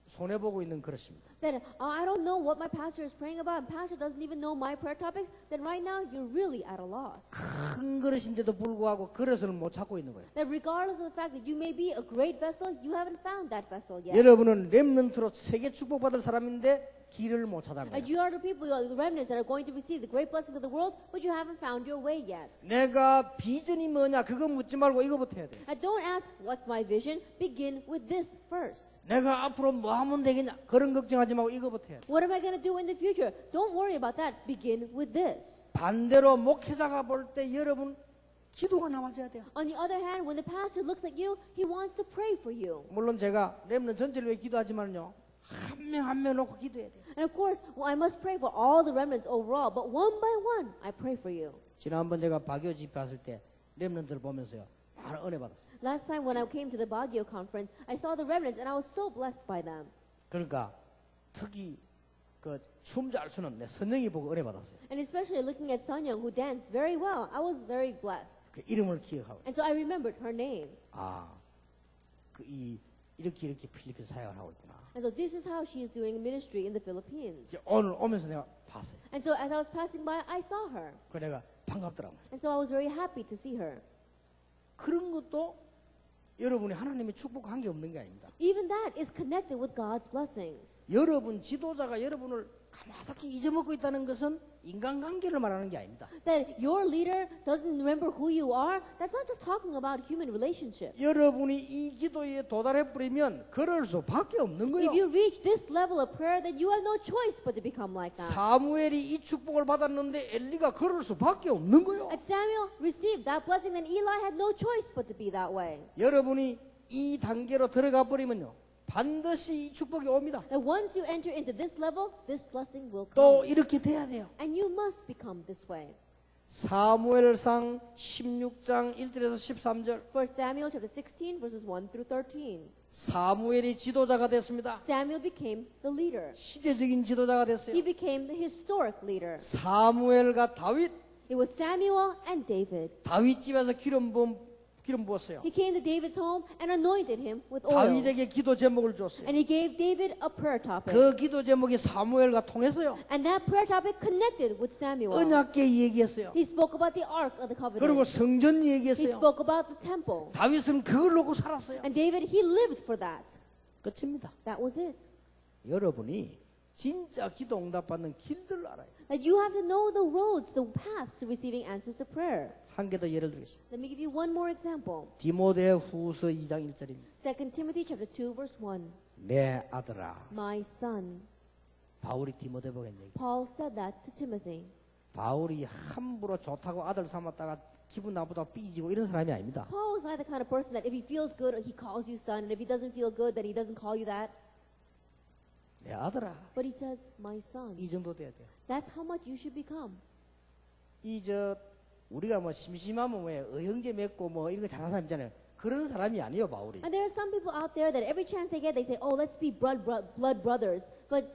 손해보고 있는 그릇입니다. Then I don't know what my pastor is praying about, and pastor doesn't even know my prayer topics. Then right now you're really at a loss. 큰 그릇인데도 불구하고 그릇을 못 찾고 있는 거예요. That regardless of the fact that you may be a great vessel, you haven't found that vessel yet. 여러분은 렘넌트로 세계 축복받을 사람인데 길을 못 찾아는 And 거예요. you are the people, you are the remnants that are going to receive the great blessing of the world, but you haven't found your way yet. 내가 비전이 뭐냐 그거 묻지 말고 이거부터 해야 돼. And don't ask, what's my vision? Begin with this first. 내가 앞으로 뭐 하면 되겠냐 그런 걱정하지 말고 이거부터 해야 돼. What am I going to do in the future? Don't worry about that. Begin with this. 반대로 목회자가 볼 때 여러분 기도가 나와줘야 돼요. On the other hand, when the pastor looks at you, he wants to pray for you. 물론 제가 렘넌트 전체를 위해 기도하지만요 한 명 한 명 놓고 기도해야 돼요. And of course, well, I must pray for all the remnants overall, but one by one, I pray for you. 지난번 제가 바교 집회 왔을 때 렘넌트를 보면서요 많은 은혜 받았어요. Last time when I came to the Baguio conference, I saw the remnants and I was so blessed by them. 그러니까 특히 그 춤 잘 추는 내 선영이 보고 은혜 받았어요. And especially looking at Sun Young, who danced very well, I was very blessed. 그 이름을 기억하고 And so I remembered her name. 이렇게 필리핀 사역을 하고 있구나. And so this is how she is doing ministry in the Philippines. 오늘 오면서 내가 봤어요. And so as I was passing by, I saw her. 그 내가 반갑더라고요. And so I was very happy to see her. 그런 것도 여러분이 하나님의 축복한 게 없는 게 아닙니다. Even that is connected with God's blessings. 여러분 지도자가 여러분을 가만히 잊어먹고 있다는 것은 인간관계를 말하는 게 아닙니다. That your leader doesn't remember who you are, that's not just talking about human relationship. 여러분이 이 기도에 도달해 버리면 그럴 수밖에 없는 거예요. If you reach this level of prayer, then you have no choice but to become like that. 사무엘이 이 축복을 받았는데 엘리가 그럴 수밖에 없는 거예요. And Samuel received that blessing, then Eli had no choice but to be that way. 여러분이 이 단계로 들어가 버리면요 반드시 이 축복이 옵니다. And once you enter into this level, this blessing will 또 come. 이렇게 돼야 돼요. And you must become this way. 사무엘상 16장 1절에서 13절 1 Samuel chapter 16 verses 1 through 13. 사무엘이 지도자가 됐습니다. Samuel became the leader. 시대적인 지도자가 됐어요. He became the historic leader. 사무엘과 다윗, It was Samuel and David. 다윗 집에서 기름 부었어요. He came to David's home and anointed him with oil. 다윗에게 기도 제목을 줬어요. And he gave David a prayer topic. 그 기도 제목이 사무엘과 통했어요. And that prayer topic connected with Samuel. 언약궤 얘기했어요. He spoke about the Ark of the 그리고 Covenant. 성전 He 얘기했어요. spoke about the temple. 다윗은 그걸 놓고 살았어요. And David, he lived for that. 끝입니다. That was it. 여러분이 진짜 기도 응답받는 길들을 알아요. That you have to know the roads, the paths to receiving answers to prayer. 한 개 더 예를 들겠습니다. Let me give you one more example. 디모데 후서 2장 1절입니다. 2 Timothy chapter 2 verse 1. 내 아들아. My son. 바울이 디모데 보게 얘기. Paul said that to Timothy. 바울이 함부로 좋다고 아들 삼았다가 기분 나쁘다고 삐지고 이런 사람이 아닙니다. Paul is not the kind of person that if he feels good, he calls you son, and if he doesn't feel good, then he doesn't call you that. 내 아들아. But he says, my son. 이 정도 돼야 돼요. That's how much you should become. 우리가 뭐 심심하면 왜 형제 맺고 뭐 이런 거 잘하는 사람 있잖아요. 그런 사람이 아니에요, 바울이. And there are some people out there that every chance they get, they say, oh, let's be blood brothers. But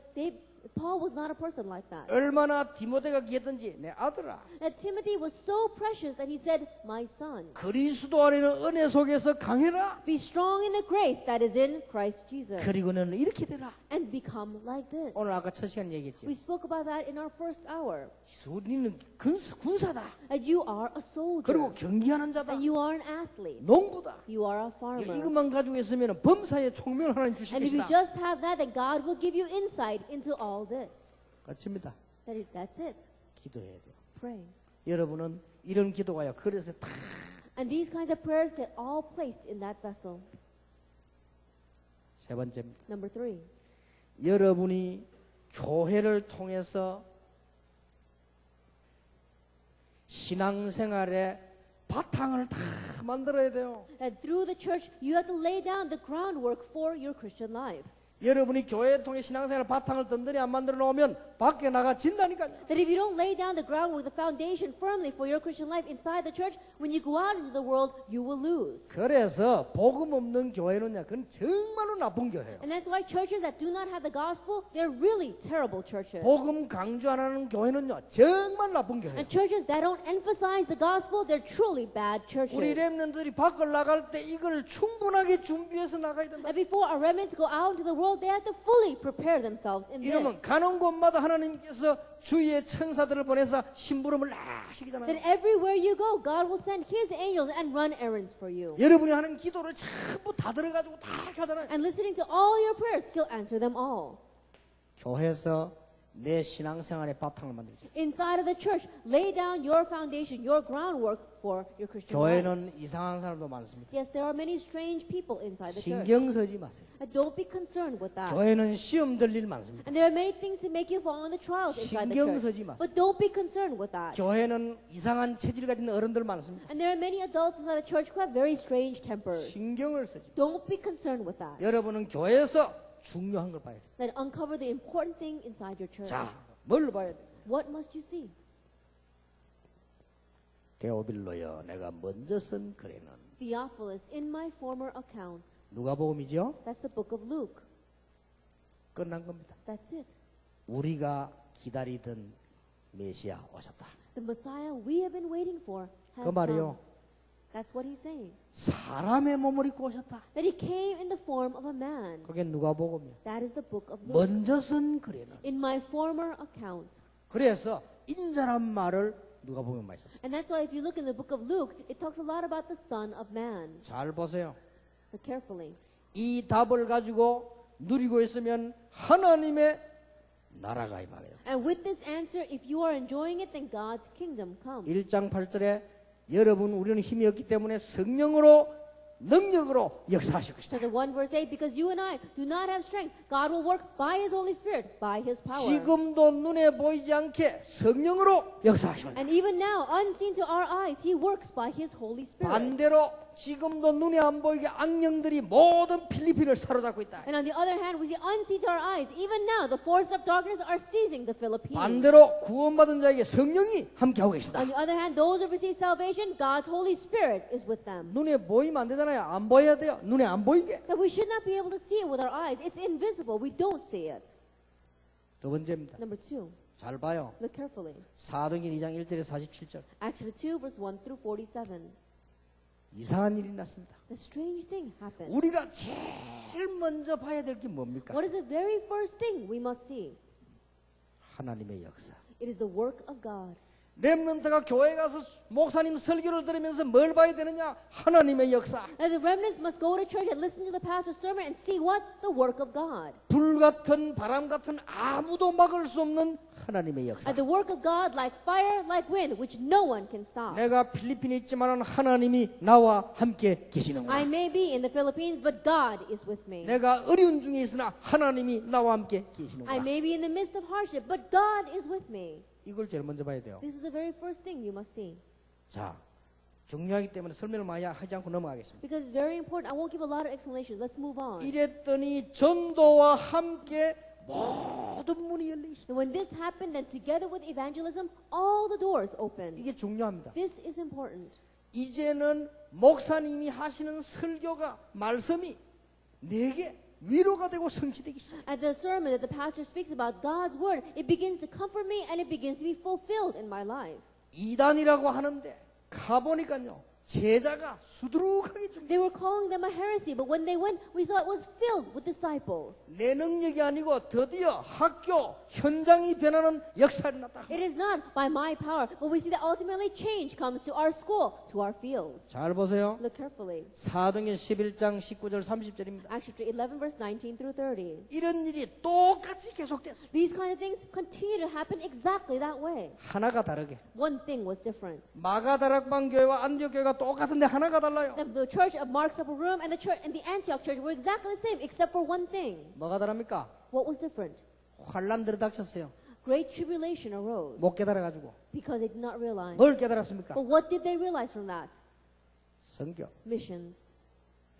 Paul was not a person like that. 얼마나 디모데가 귀했던지 내 아들아. That Timothy was so precious that he said, my son. 그리스도 안에는 은혜 속에서 강해라. Be strong in the grace that is in Christ Jesus. 그리고 너는 이렇게 되라. And become like this. 오늘 아까 첫 시간 얘기했지. We spoke about that in our first hour. 우리는 군사다. That you are a soldier. 그리고 경기하는 자다. And you are an athlete. 농부다. You are a farmer. 이것만 가지고 있으면 범사의 총명을 하나님 주실 And if you 것이다. just have that, then God will give you insight into all this. 끝입니다. That's it. 기도해야 돼요. Pray. 여러분은 이런 기도가요. 그래서 다 And these kinds of prayers get all placed in that vessel. 세 번째입니다. Number 3. 여러분이 교회를 통해서 신앙생활의 바탕을 다 만들어야 돼요. That through the church, you have to lay down the groundwork for your Christian life. 여러분이 교회를 통해 신앙생활 바탕을 든든히 안 만들어 놓으면 밖에 나가 진다니까요. That if you don't lay down the groundwork, the foundation firmly for your Christian life inside the church, when you go out into the world, you will lose. 그래서 복음 없는 교회는요, 그건 정말로 나쁜 교회예요. And that's why churches that do not have the gospel, they're really terrible churches. 복음 강조 안 하는 교회는요, 정말 나쁜 교회예요. And churches that don't emphasize the gospel, they're truly bad churches. 우리 렘넌트들이 밖을 나갈 때 이걸 충분하게 준비해서 나가야 된다. And before our remnants go out into the world, they have to fully prepare themselves in 이러면 this. 가는 곳마다 하나님께서 주위의 천사들을 보내서 심부름을 하시기잖아요. That everywhere you go, God will send His angels and run errands for you. 여러분이 하는 기도를 전부 다 들어가지고 다 이렇게 하잖아요. And listening to all your prayers, He'll answer them all. 교회에서 내 신앙생활의 바탕을 만들죠. Inside of the church, lay down your foundation, your groundwork for your Christian life. 교회는 이상한 사람도 많습니다. Yes, there are many strange people inside the church. 신경 쓰지 마세요. Don't be concerned with that. 교회는 시험 들 일 많습니다. And there are many things to make you fall in the trials inside the 신경 church. 쓰지 마세요. But don't be concerned with that. 교회는 이상한 체질 가진 어른들 많습니다. And there are many adults inside the church who have very strange tempers. 신경을 쓰지 마세요. Don't be concerned with that. 여러분은 교회에서 중요한 걸 봐야 돼요. That uncover the important thing inside your church. 자, 뭘 봐야 돼요? What must you see? 데오빌로여, 내가 먼저 쓴 글에는 Theophilus, in my former account. 누가복음이죠? That's the book of Luke. 끝난 겁니다. That's it. 우리가 기다리던 메시아 오셨다. The Messiah we have been waiting for has 그 말이요. come. That's what he's saying. 사람의 몸을 입고 오셨다. That he came in the form of a man. 그게 누가복음이야. That is the book of Luke. 먼저 쓴 글에는. In my former account. 그래서 인자란 말을 누가복음에 많이 썼어요. And that's why if you look in the book of Luke, it talks a lot about the Son of Man. 잘 보세요. Look carefully. 이 답을 가지고 누리고 있으면 하나님의 나라가 임하게요. And with this answer, if you are enjoying it, then God's kingdom comes. 1장 8절에 여러분 우리는 힘이 없기 때문에 성령으로 능력으로 역사하실 것이다. Chapter 1 verse 8, because you and I do not have strength, God will work by His Holy Spirit, by His power. 지금도 눈에 보이지 않게 성령으로 역사하십니다. And even now, unseen to our eyes, He works by His Holy Spirit. 반대로 지금도 눈에 안 보이게 악령들이 모든 필리핀을 사로잡고 있다. And on the other hand, we see unseen to our eyes, even now, the forces of darkness are seizing the Philippines. 반대로 구원받은 자에게 성령이 함께하고 계신다. On the other hand, those who receive salvation, God's Holy Spirit is with them. 눈에 보이면 안 되잖아요. 안 보여야 돼요. 눈에 안 보이게. That we should not be able to see it with our eyes. It's invisible. We don't see it. 두 번째입니다. Number 2, 잘 봐요. look carefully. 사도행전 2장 1절에서 47절. Acts chapter 2, verse 1 through 47. 이상한 일이 났습니다. A strange thing happened. 우리가 제일 먼저 봐야 될 게 뭡니까? What is the very first thing we must see? 하나님의 역사. It is the work of God. 렘넌트가 교회 가서 목사님 설교를 들으면서 뭘 봐야 되느냐? 하나님의 역사. And the remnants must go to church and listen to the pastor's sermon and see what? The work of God. 불 같은 바람 같은 아무도 막을 수 없는 하나님의 역사. And the work of God like fire, like wind, which no one can stop. 내가 필리핀에 있지만 하나님이 나와 함께 계시는구나. I may be in the Philippines, but God is with me. 내가 어려운 중에 있으나 하나님이 나와 함께 I 계시는구나. may be in the midst of hardship, but God is with me. 이걸 제일 먼저 봐야 돼요. This is the very first thing you must see. 자, 중요하기 때문에 설명을 많이 하지 않고 넘어가겠습니다. Because it's very important. I won't give a lot of explanations. Let's move on. 이랬더니 전도와 함께 모든 문이 열려 있습니다. And when this happened, then together with evangelism, all the doors opened. 이게 중요합니다. This is important. 이제는 목사님이 하시는 설교가 말씀이 내게 위로가 되고 성취되기 시작. At the sermon that the pastor speaks about God's word, it begins to comfort me and it begins to be fulfilled in my life. 이단이라고 하는데 가보니까요 제자가 수두룩하게 좀 They were calling them a heresy, but when they went, we saw it was filled with disciples. 내 능력이 아니고 드디어 학교 현장이 변하는 역사가 일어났다. It is not by my power, but we see that ultimately change comes to our school, to our fields. 잘 보세요. Look carefully. 사도행전 11장 19절 30절입니다. Acts chapter 11, verse 19 through 30. 이런 일이 똑같이 계속됐어요. These kind of things continue to happen exactly that way. 하나가 다르게. One thing was different. 마가다락방 교회와 안디옥 교회가 똑같은데 하나가 달라요. The church of Mark's upper room and the Antioch church were exactly the same, except for one thing. 뭐가 다릅니까? What was different? 환란 들이닥쳤어요. Great tribulation arose 못 깨달아가지고. because they did not realize. 뭘 깨달았습니까? But what did they realize from that? 성교. Missions.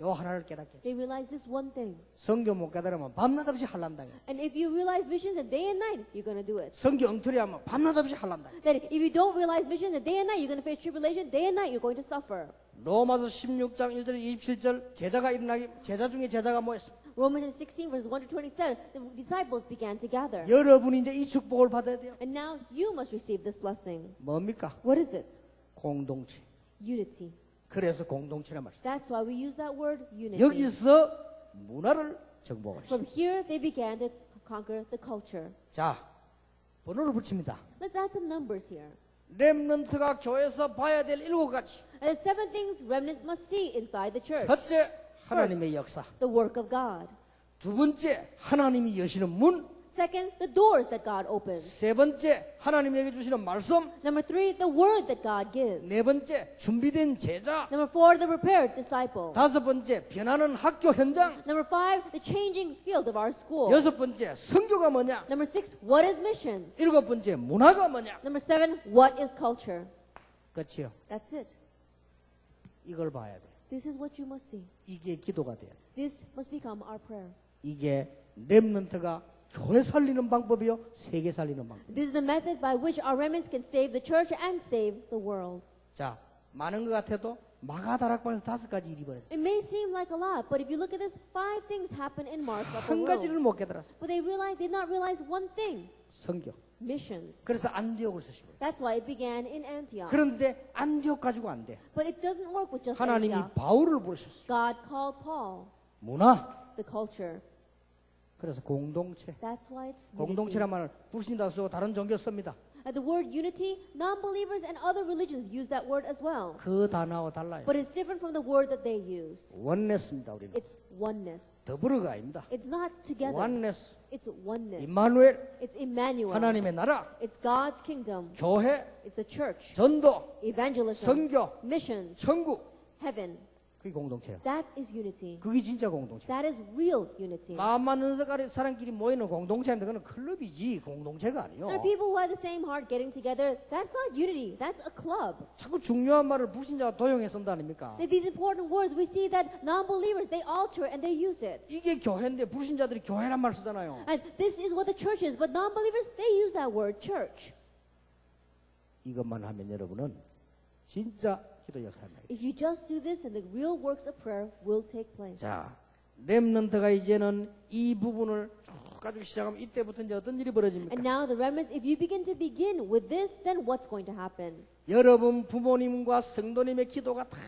요 하나를 깨닫게. They realize this one thing. 성교 못 깨달으면 밤낮 없이 할란다. And if you realize missions and day and night, you're going to do it. 성교 엉터리 하면 밤낮 없이 할란다. That if you don't realize missions and day and night, you're going to face tribulation. Day and night, you're going to suffer. 로마서 16장 1절 27절 제자 중에 제자가 모였습니다. Romans 16 verses 1 to 27, the disciples began to gather. 여러분이 이제 이 축복을 받아야 돼요. And now you must receive this blessing. 뭡니까? What is it? 공동체. Unity. 그래서 공동체란 말이에요. That's why we use that word unity. 여기서 문화를 정복하시죠. From here, they began to conquer the culture. 자, 번호를 붙입니다. Let's add some numbers here. 렘넌트가 교회에서 봐야 될 7가지. And the 7 things remnants must see inside the church. 첫째, 하나님의 역사. The work of God. 두 번째, 하나님이 여시는 문. Second, the doors that God opens. 세 번째, 하나님에게 주시는 말씀. Number 3, the word that God gives. 네 번째, 준비된 제자. Number 4, the prepared disciple. 다섯 번째, 변하는 학교 현장. Number 5, the changing field of our school. 여섯 번째, 선교가 뭐냐. Number 6, what is missions? 일곱 번째, 문화가 뭐냐. Number 7, what is culture? 끝이요. That's it. 이걸 봐야 돼. This is what you must see. 이게 기도가 돼야 돼. This must become our prayer. 이게 렘넌트가 교회 살리는 방법이요, 세계 살리는 방법. This is the method by which our remnants can save the church and save the world. 자, 많은 것 같아도 마가다락방에서 5가지 일이 벌어졌어요. It may seem like a lot, but if you look at this, 5 things happen in Mark's upper 한 가지를 room. 못 깨달았어요. But they did not realize one thing. 선교. Missions. 그래서 안디옥을 쓰시고. That's why it began in Antioch. 그런데 안디옥 가지고 안 돼. But it doesn't work with just 하나님이 Antioch. 바울을 부르셨어요. God called Paul. 문화. The culture. 그래서 공동체. That's why it's unity. 공동체란 말을 불신다 쓰고 다른 종교 씁니다. The word unity, non-believers and other religions use that word as well. 그 단어와 달라요. But it's different from the word that they used. 원네스입니다, 우리는. It's oneness. 더불어가 아닙니다. It's not together. 원네스. It's oneness. 임마누엘. It's Emmanuel. 하나님의 나라. It's God's kingdom. 교회. It's the church. 전도. Evangelism. 선교. Missions. 천국. Heaven. 그게 공동체예요. That is unity. 그게 진짜 공동체. That is real unity. 마음 맞는 사람끼리 모이는 공동체인데 그건 클럽이지 공동체가 아니요. There are people who have the same heart getting together. That's not unity. That's a club. 자꾸 중요한 말을 불신자가 도용해 쓴다 아닙니까? These important words, we see that non-believers, they alter and they use it. 이게 교회인데 불신자들이 교회란 말 쓰잖아요. And this is what the church is. But non-believers, they use that word, church. 이것만 하면 여러분은 진짜 기도 역사입니다. If you just do this, then the real works of prayer will take place. 자, 렘넌트가 이제는 이 부분을 쭉 가지고 시작하면 이때부터 이제 어떤 일이 벌어집니까? And now the remnants, if you begin with this, then what's going to happen? 여러분 부모님과 성도님의 기도가 다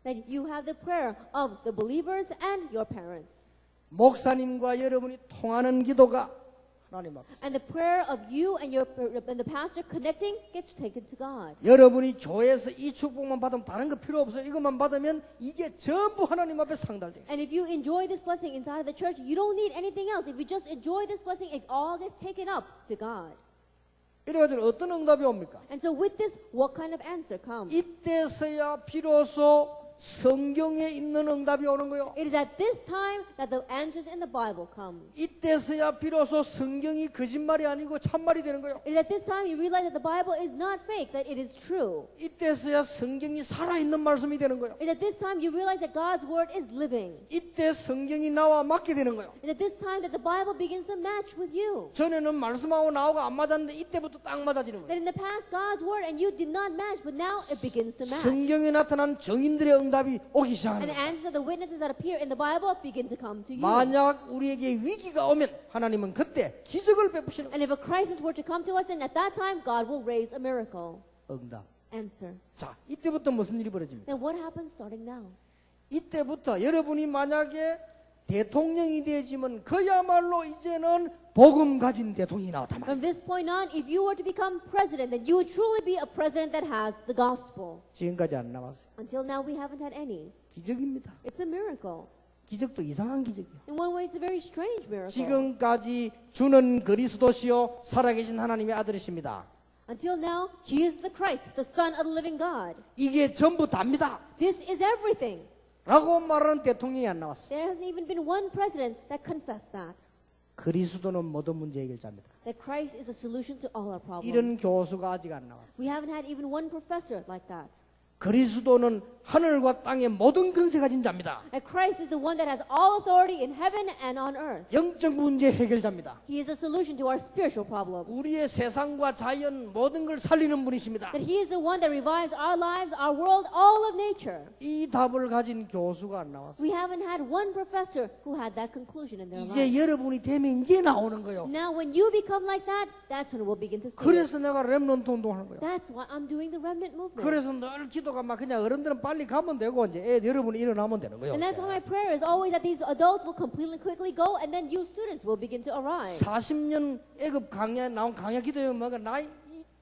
That you have the prayer of the believers and your parents. 목사님과 여러분이 통하는 기도가 하나님 앞에. And the prayer of you and the pastor connecting gets taken to God. 여러분이 교회에서 이 축복만 받으면 다른 거 필요 없어요. 이것만 받으면 이게 전부 하나님 앞에 상달돼요. And if you enjoy this blessing inside of the church, you don't need anything else. If you just enjoy this blessing, it all gets taken up to God. 이래가지고 어떤 응답이 옵니까? And so with this, what kind of answer comes? 이때서야 비로소 성경에 있는 응답이 오는 거요. It is at this time that the answers in the Bible comes. 이때서야 비로소 성경이 거짓말이 아니고 참말이 되는 거요. It is at this time you realize that the Bible is not fake, that it is true. 이때서야 성경이 살아있는 말씀이 되는 거요. It is at this time you realize that God's word is living. 이때 성경이 나와 맞게 되는 거요. It is at this time that the Bible begins to match with you. 전에는 말씀하고 나하고 안 맞았는데 이때부터 딱 맞아지는 That 거예요. in the past God's word and you did not match, but now it begins to match. 성경에 나타난 증인들의 응답이 오기 시작하는 And the 거예요. answers of the witnesses that appear in the Bible begin to come to you. 만약 우리에게 위기가 오면 하나님은 그때 기적을 베푸시는 거예요. And if a crisis were to come to us, then at that time God will raise a miracle. 응답. Answer. 자, 이때부터 무슨 일이 벌어집니까? Then what happens starting now? 이때부터 여러분이 만약에 대통령이 되지만 그야말로 이제는 복음 가진 대통령이 나왔단 말이에요. From this point on, if you were to become president, then you would truly be a president that has the gospel. 지금까지 안 나왔어요. Until now, we haven't had any. 기적입니다. It's a miracle. 기적도 이상한 기적이에요. In one way, it's a very strange miracle. 지금까지 주는 그리스도시요 살아계신 하나님의 아들이십니다. Until now, Jesus the Christ, the Son of the living God. 이게 전부 답니다. This is everything. 라고 말하는 대통령이 안 나왔어요. There hasn't even been one president that confessed that. 그리스도는 모든 문제 해결자입니다. That Christ is a solution to all our problems. 이런 교수가 아직 안 나왔어요. We haven't had even one professor like that. 그리스도는 하늘과 땅의 모든 근세가 진 자입니다. And Christ is the one that has all authority in heaven and on earth. 영적 문제 해결자입니다. He is the solution to our spiritual problems. 우리의 세상과 자연 모든 걸 살리는 분이십니다. That He is the one that revives our lives, our world, all of nature. 이 답을 가진 교수가 안 나왔어요. We haven't had one professor who had that conclusion in their 이제 life. 여러분이 되면 이제 나오는 거예요. Now when you become like that, that's when we'll begin to see it. 그래서 내가 렘넌트 운동하는 거예요. That's why I'm doing the remnant movement. 그래서 늘 기도가 막 그냥 어른들은 빨리 가면 되고 이제 여러분이 일어나면 되는 거예요. And that's why my prayer is always that these adults will completely quickly go and then you students will begin to arrive. 40년 애급 강야 나온 강야 기도에 뭐가 나이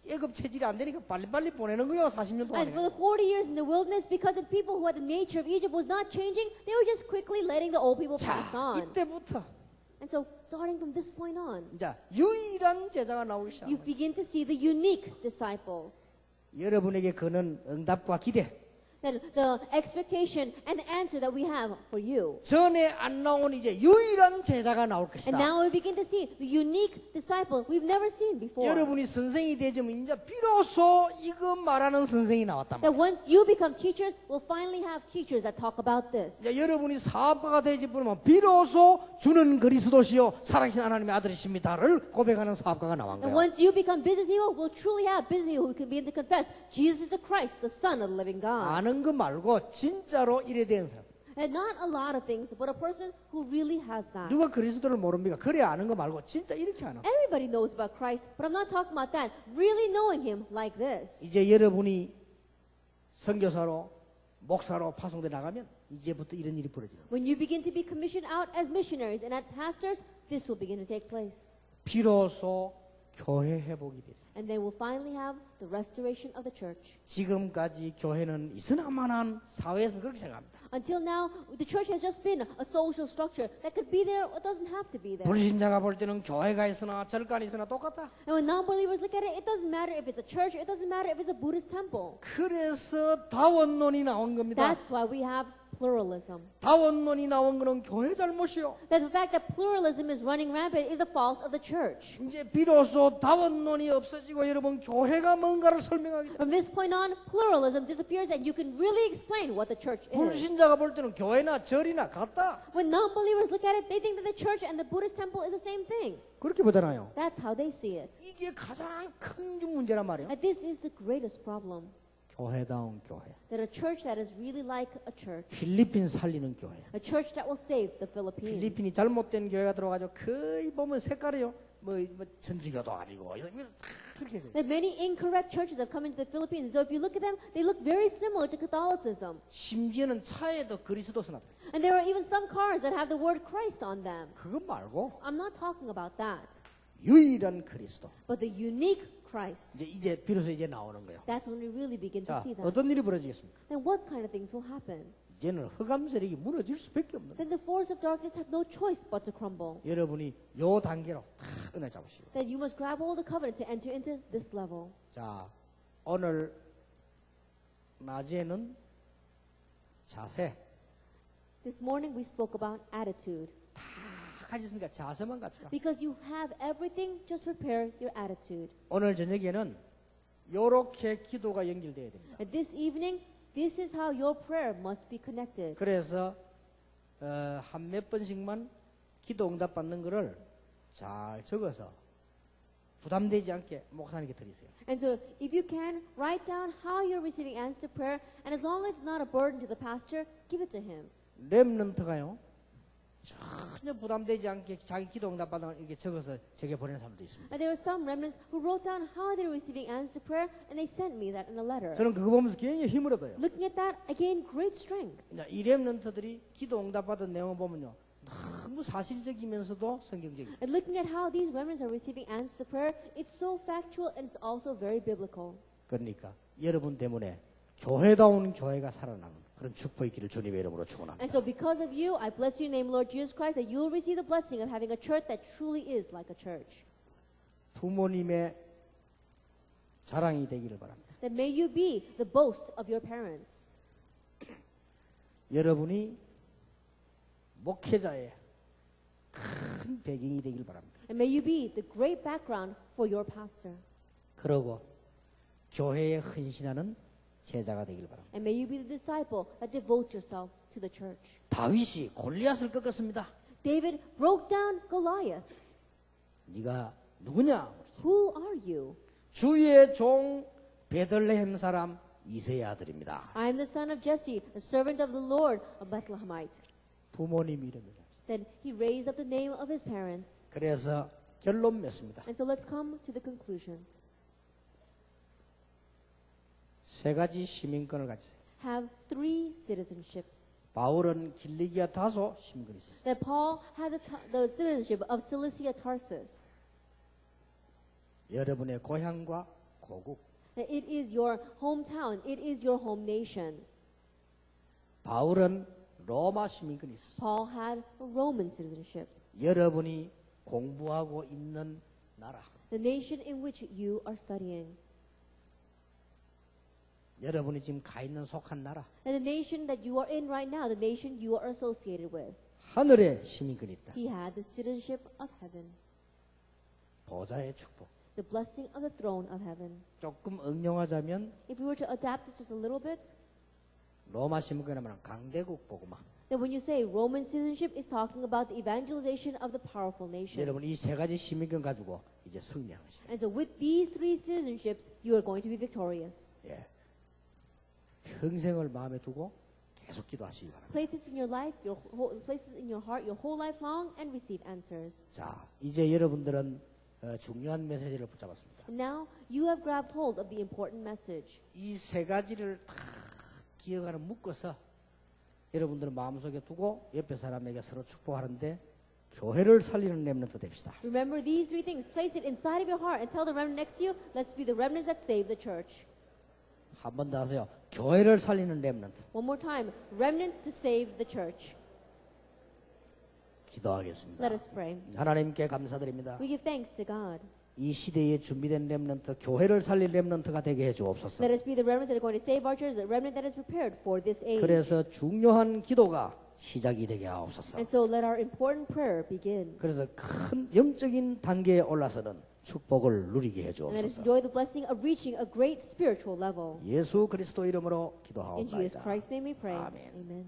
애급 체질이 안 되니까 빨리빨리 보내는 거예요. 40년 And for 동안에. the 40 years in the wilderness, because the people who had the nature of Egypt was not changing, they were just quickly letting the old people 자, pass on. 이때부터 And so starting from this point on, 이제 유일한 제자가 나오기 시작합니다. you begin to see the unique disciples. 여러분에게 그는 응답과 기대. That the expectation and the answer that we have for you. 전에 안 나온 이제 유일한 제자가 나올 And 것이다. now we begin to see the unique disciple we've never seen before. 여러분이 선생이 되지면 이제 비로소 이거 말하는 선생이 나왔단 That 말이에요. once you become teachers, we'll finally have teachers that talk about this. 이제 여러분이 사업가가 되지 보면 비로소 주는 그리스도시요 살아계신 하나님의 아들이십니다를 고백하는 사업가가 나온 And 거예요. once you become business people, we'll truly have business people who can begin to confess Jesus is the Christ, the Son of the living God. 아는 거 말고 진짜로 이래 된 사람. And not a lot of things, but a person who really has that. 누가 그리스도를 모릅니까? 그래 아는 거 말고 진짜 이렇게 아는. Everybody knows about Christ, but I'm not talking about that. Really knowing Him like this. 이제 여러분이 선교사로 목사로 파송돼 나가면 이제부터 이런 일이 벌어져요. When you begin to be commissioned out as missionaries and as pastors, this will begin to take place. 비로소 교회 회복이 되죠. And then we'll finally have the restoration of the church. 지금까지 교회는 있으나마난 사회에서 그렇게 생각합니다. Until now, the church has just been a social structure that could be there or doesn't have to be there. 불신자가 볼 때는 교회가 있으나 절간이 있으나 똑같다. And when non-believers look at it, it doesn't matter if it's a church, it doesn't matter if it's a Buddhist temple. 그래서 다원론이 나온 겁니다. That's why we have pluralism. 다원론이 나온 거는 교회 잘못이요. That the fact that pluralism is running rampant is the fault of the church. 이제 비로소 다원론이 없어지고 여러분 교회가 뭔가를 설명하게 돼. From this point on, pluralism disappears and you can really explain what the church is. 불신자가 볼 때는 교회나 절이나 같다. When non-believers look at it, they think that the church and the Buddhist temple is the same thing. 그렇게 보잖아요. That's how they see it. 이게 가장 큰 문제란 말이에요. And this is the greatest problem. 교회다운 교회. That a church that is really like a church. 필리핀 살리는 교회. A church that will save the Philippines. 필리핀이 잘못된 교회가 들어가지고 거의 보면 색깔이요. 뭐 천주교도 아니고 그렇게 돼요. That many incorrect churches have come into the Philippines. So if you look at them, they look very similar to Catholicism. 심지어는 차에도 그리스도 쓰나. And there are even some cars that have the word Christ on them. 그거 말고 I'm not talking about that. 유일한 그리스도. But the unique Christ. 이제 비로소 이제 나오는 거예요. That's when we really begin to 자, see that. 어떤 일이 벌어지겠습니까? Then what kind of things will happen? 이제는 흑암 세력이 무너질 수밖에 없는 거예요. Then the force of darkness have no choice but to crumble. 여러분이 요 단계로 다 은혜 잡으시고. Then you must grab hold of the covenant to enter into this level. 자, 오늘 낮에는 자세 This morning we spoke about attitude. 다 가졌으니까 자세만 갖추라. Because you have everything, just prepare your attitude. 오늘 저녁에는 요렇게 기도가 연결돼야 됩니다. And this evening, this is how your prayer must be connected. 그래서 한 몇 번씩만 기도 응답 받는 거를 잘 적어서 부담되지 않게 목사님께 드리세요. And so, if you can, write down how you're receiving answers to prayer, and as long as it's not a burden to the pastor, give it to him. 렘넌트가요 전혀 부담되지 않게 자기 기도 응답 받아 이렇게 적어서 제게 보낸 사람도 있습니다. And there were some remnants who wrote down how they're receiving answers to prayer, and they sent me that in a letter. 저는 그거 보면서 굉장히 힘을 얻어요. Looking at that, I gained great strength. 이 렘넌트들이 기도 응답 받은 내용을 보면요 너무 사실적이면서도 성경적이에요. And looking at how these remnants are receiving answers to prayer, it's so factual and it's also very biblical. 그러니까 여러분 때문에 교회다운 교회가 살아나는 그런 축복 있기를 주님의 이름으로 축원합니다. And so because of you, I bless your name, Lord Jesus Christ, that you will receive the blessing of having a church that truly is like a church. 부모님의 자랑이 되기를 바랍니다. That may you be the boast of your parents. 여러분이 목회자의 큰 배경이 되길 바랍니다. And may you be the great background for your pastor. 그러고 교회에 헌신하는 제자가 되길 바랍니다. And may you be the disciple that devotes yourself to the church. 다윗이 골리앗을 꺾었습니다. David broke down Goliath. 네가 누구냐? Who are you? 주의 종 베들레헴 사람 이새의 아들입니다. I am the son of Jesse, the servant of the Lord, a Bethlehemite. 부모님 이름이라. Then he raised up the name of his parents. 그래서 결론 맺습니다. And so let's come to the conclusion. 세 가지 시민권을 가지세요. Have 3 citizenships. 바울은 길리기아 다소 시민권이 있었어요. That Paul had the citizenship of Cilicia Tarsus. 여러분의 고향과 고국. That it is your hometown, it is your home nation. 바울은 로마 시민권이 있었어요. Paul had Roman citizenship. 여러분이 공부하고 있는 나라. The nation in which you are studying. 여러분이 지금 가 있는 속한 나라. And the nation that you are in right now, the nation you are associated with. 하늘의 시민권이 있다. He had the citizenship of heaven. 보좌의 축복. The blessing of the throne of heaven. 조금 응용하자면 If we were to adapt this just a little bit, 로마 시민권이라면 강대국 복음화. then when you say Roman citizenship is talking about the evangelization of the powerful nation. 여러분 이 세 가지 시민권 가지고 이제 승리하는 것입니다. And so with these 3 citizenships, you are going to be victorious. 예. 평생을 마음에 두고 계속 기도하시기 바랍니다. Place this in your life, place this in your heart, your whole life long, and receive answers. 자, 이제 여러분들은 중요한 메시지를 붙잡았습니다. And now you have grabbed hold of the important message. 이 세 가지를 다 기억하는 묶어서 여러분들은 마음속에 두고 옆에 사람에게 서로 축복하는데 교회를 살리는 렘넌트 됩시다. Remember these 3 things. Place it inside of your heart and tell the remnant next to you, let's be the remnants that save the church. 한 번 더 하세요. 교회를 살리는 렘넌트. One more time. Remnant to save the church. 기도하겠습니다. Let us pray. 하나님께 감사드립니다. We give thanks to God. 이 시대에 준비된 렘넌트, 교회를 살릴 렘넌트가 되게 해주옵소서. Let us be the remnants that are going to save our church, the remnant that is prepared for this age. 그래서 중요한 기도가 시작이 되게 하옵소서. And so let our important prayer begin. 그래서 큰 영적인 단계에 올라서는 축복을 누리게 And let us 해주옵소서. enjoy the blessing of reaching a great spiritual level. 예수 그리스도 이름으로 In Jesus 기도하옵나이다. Christ's name we pray. 아멘. Amen.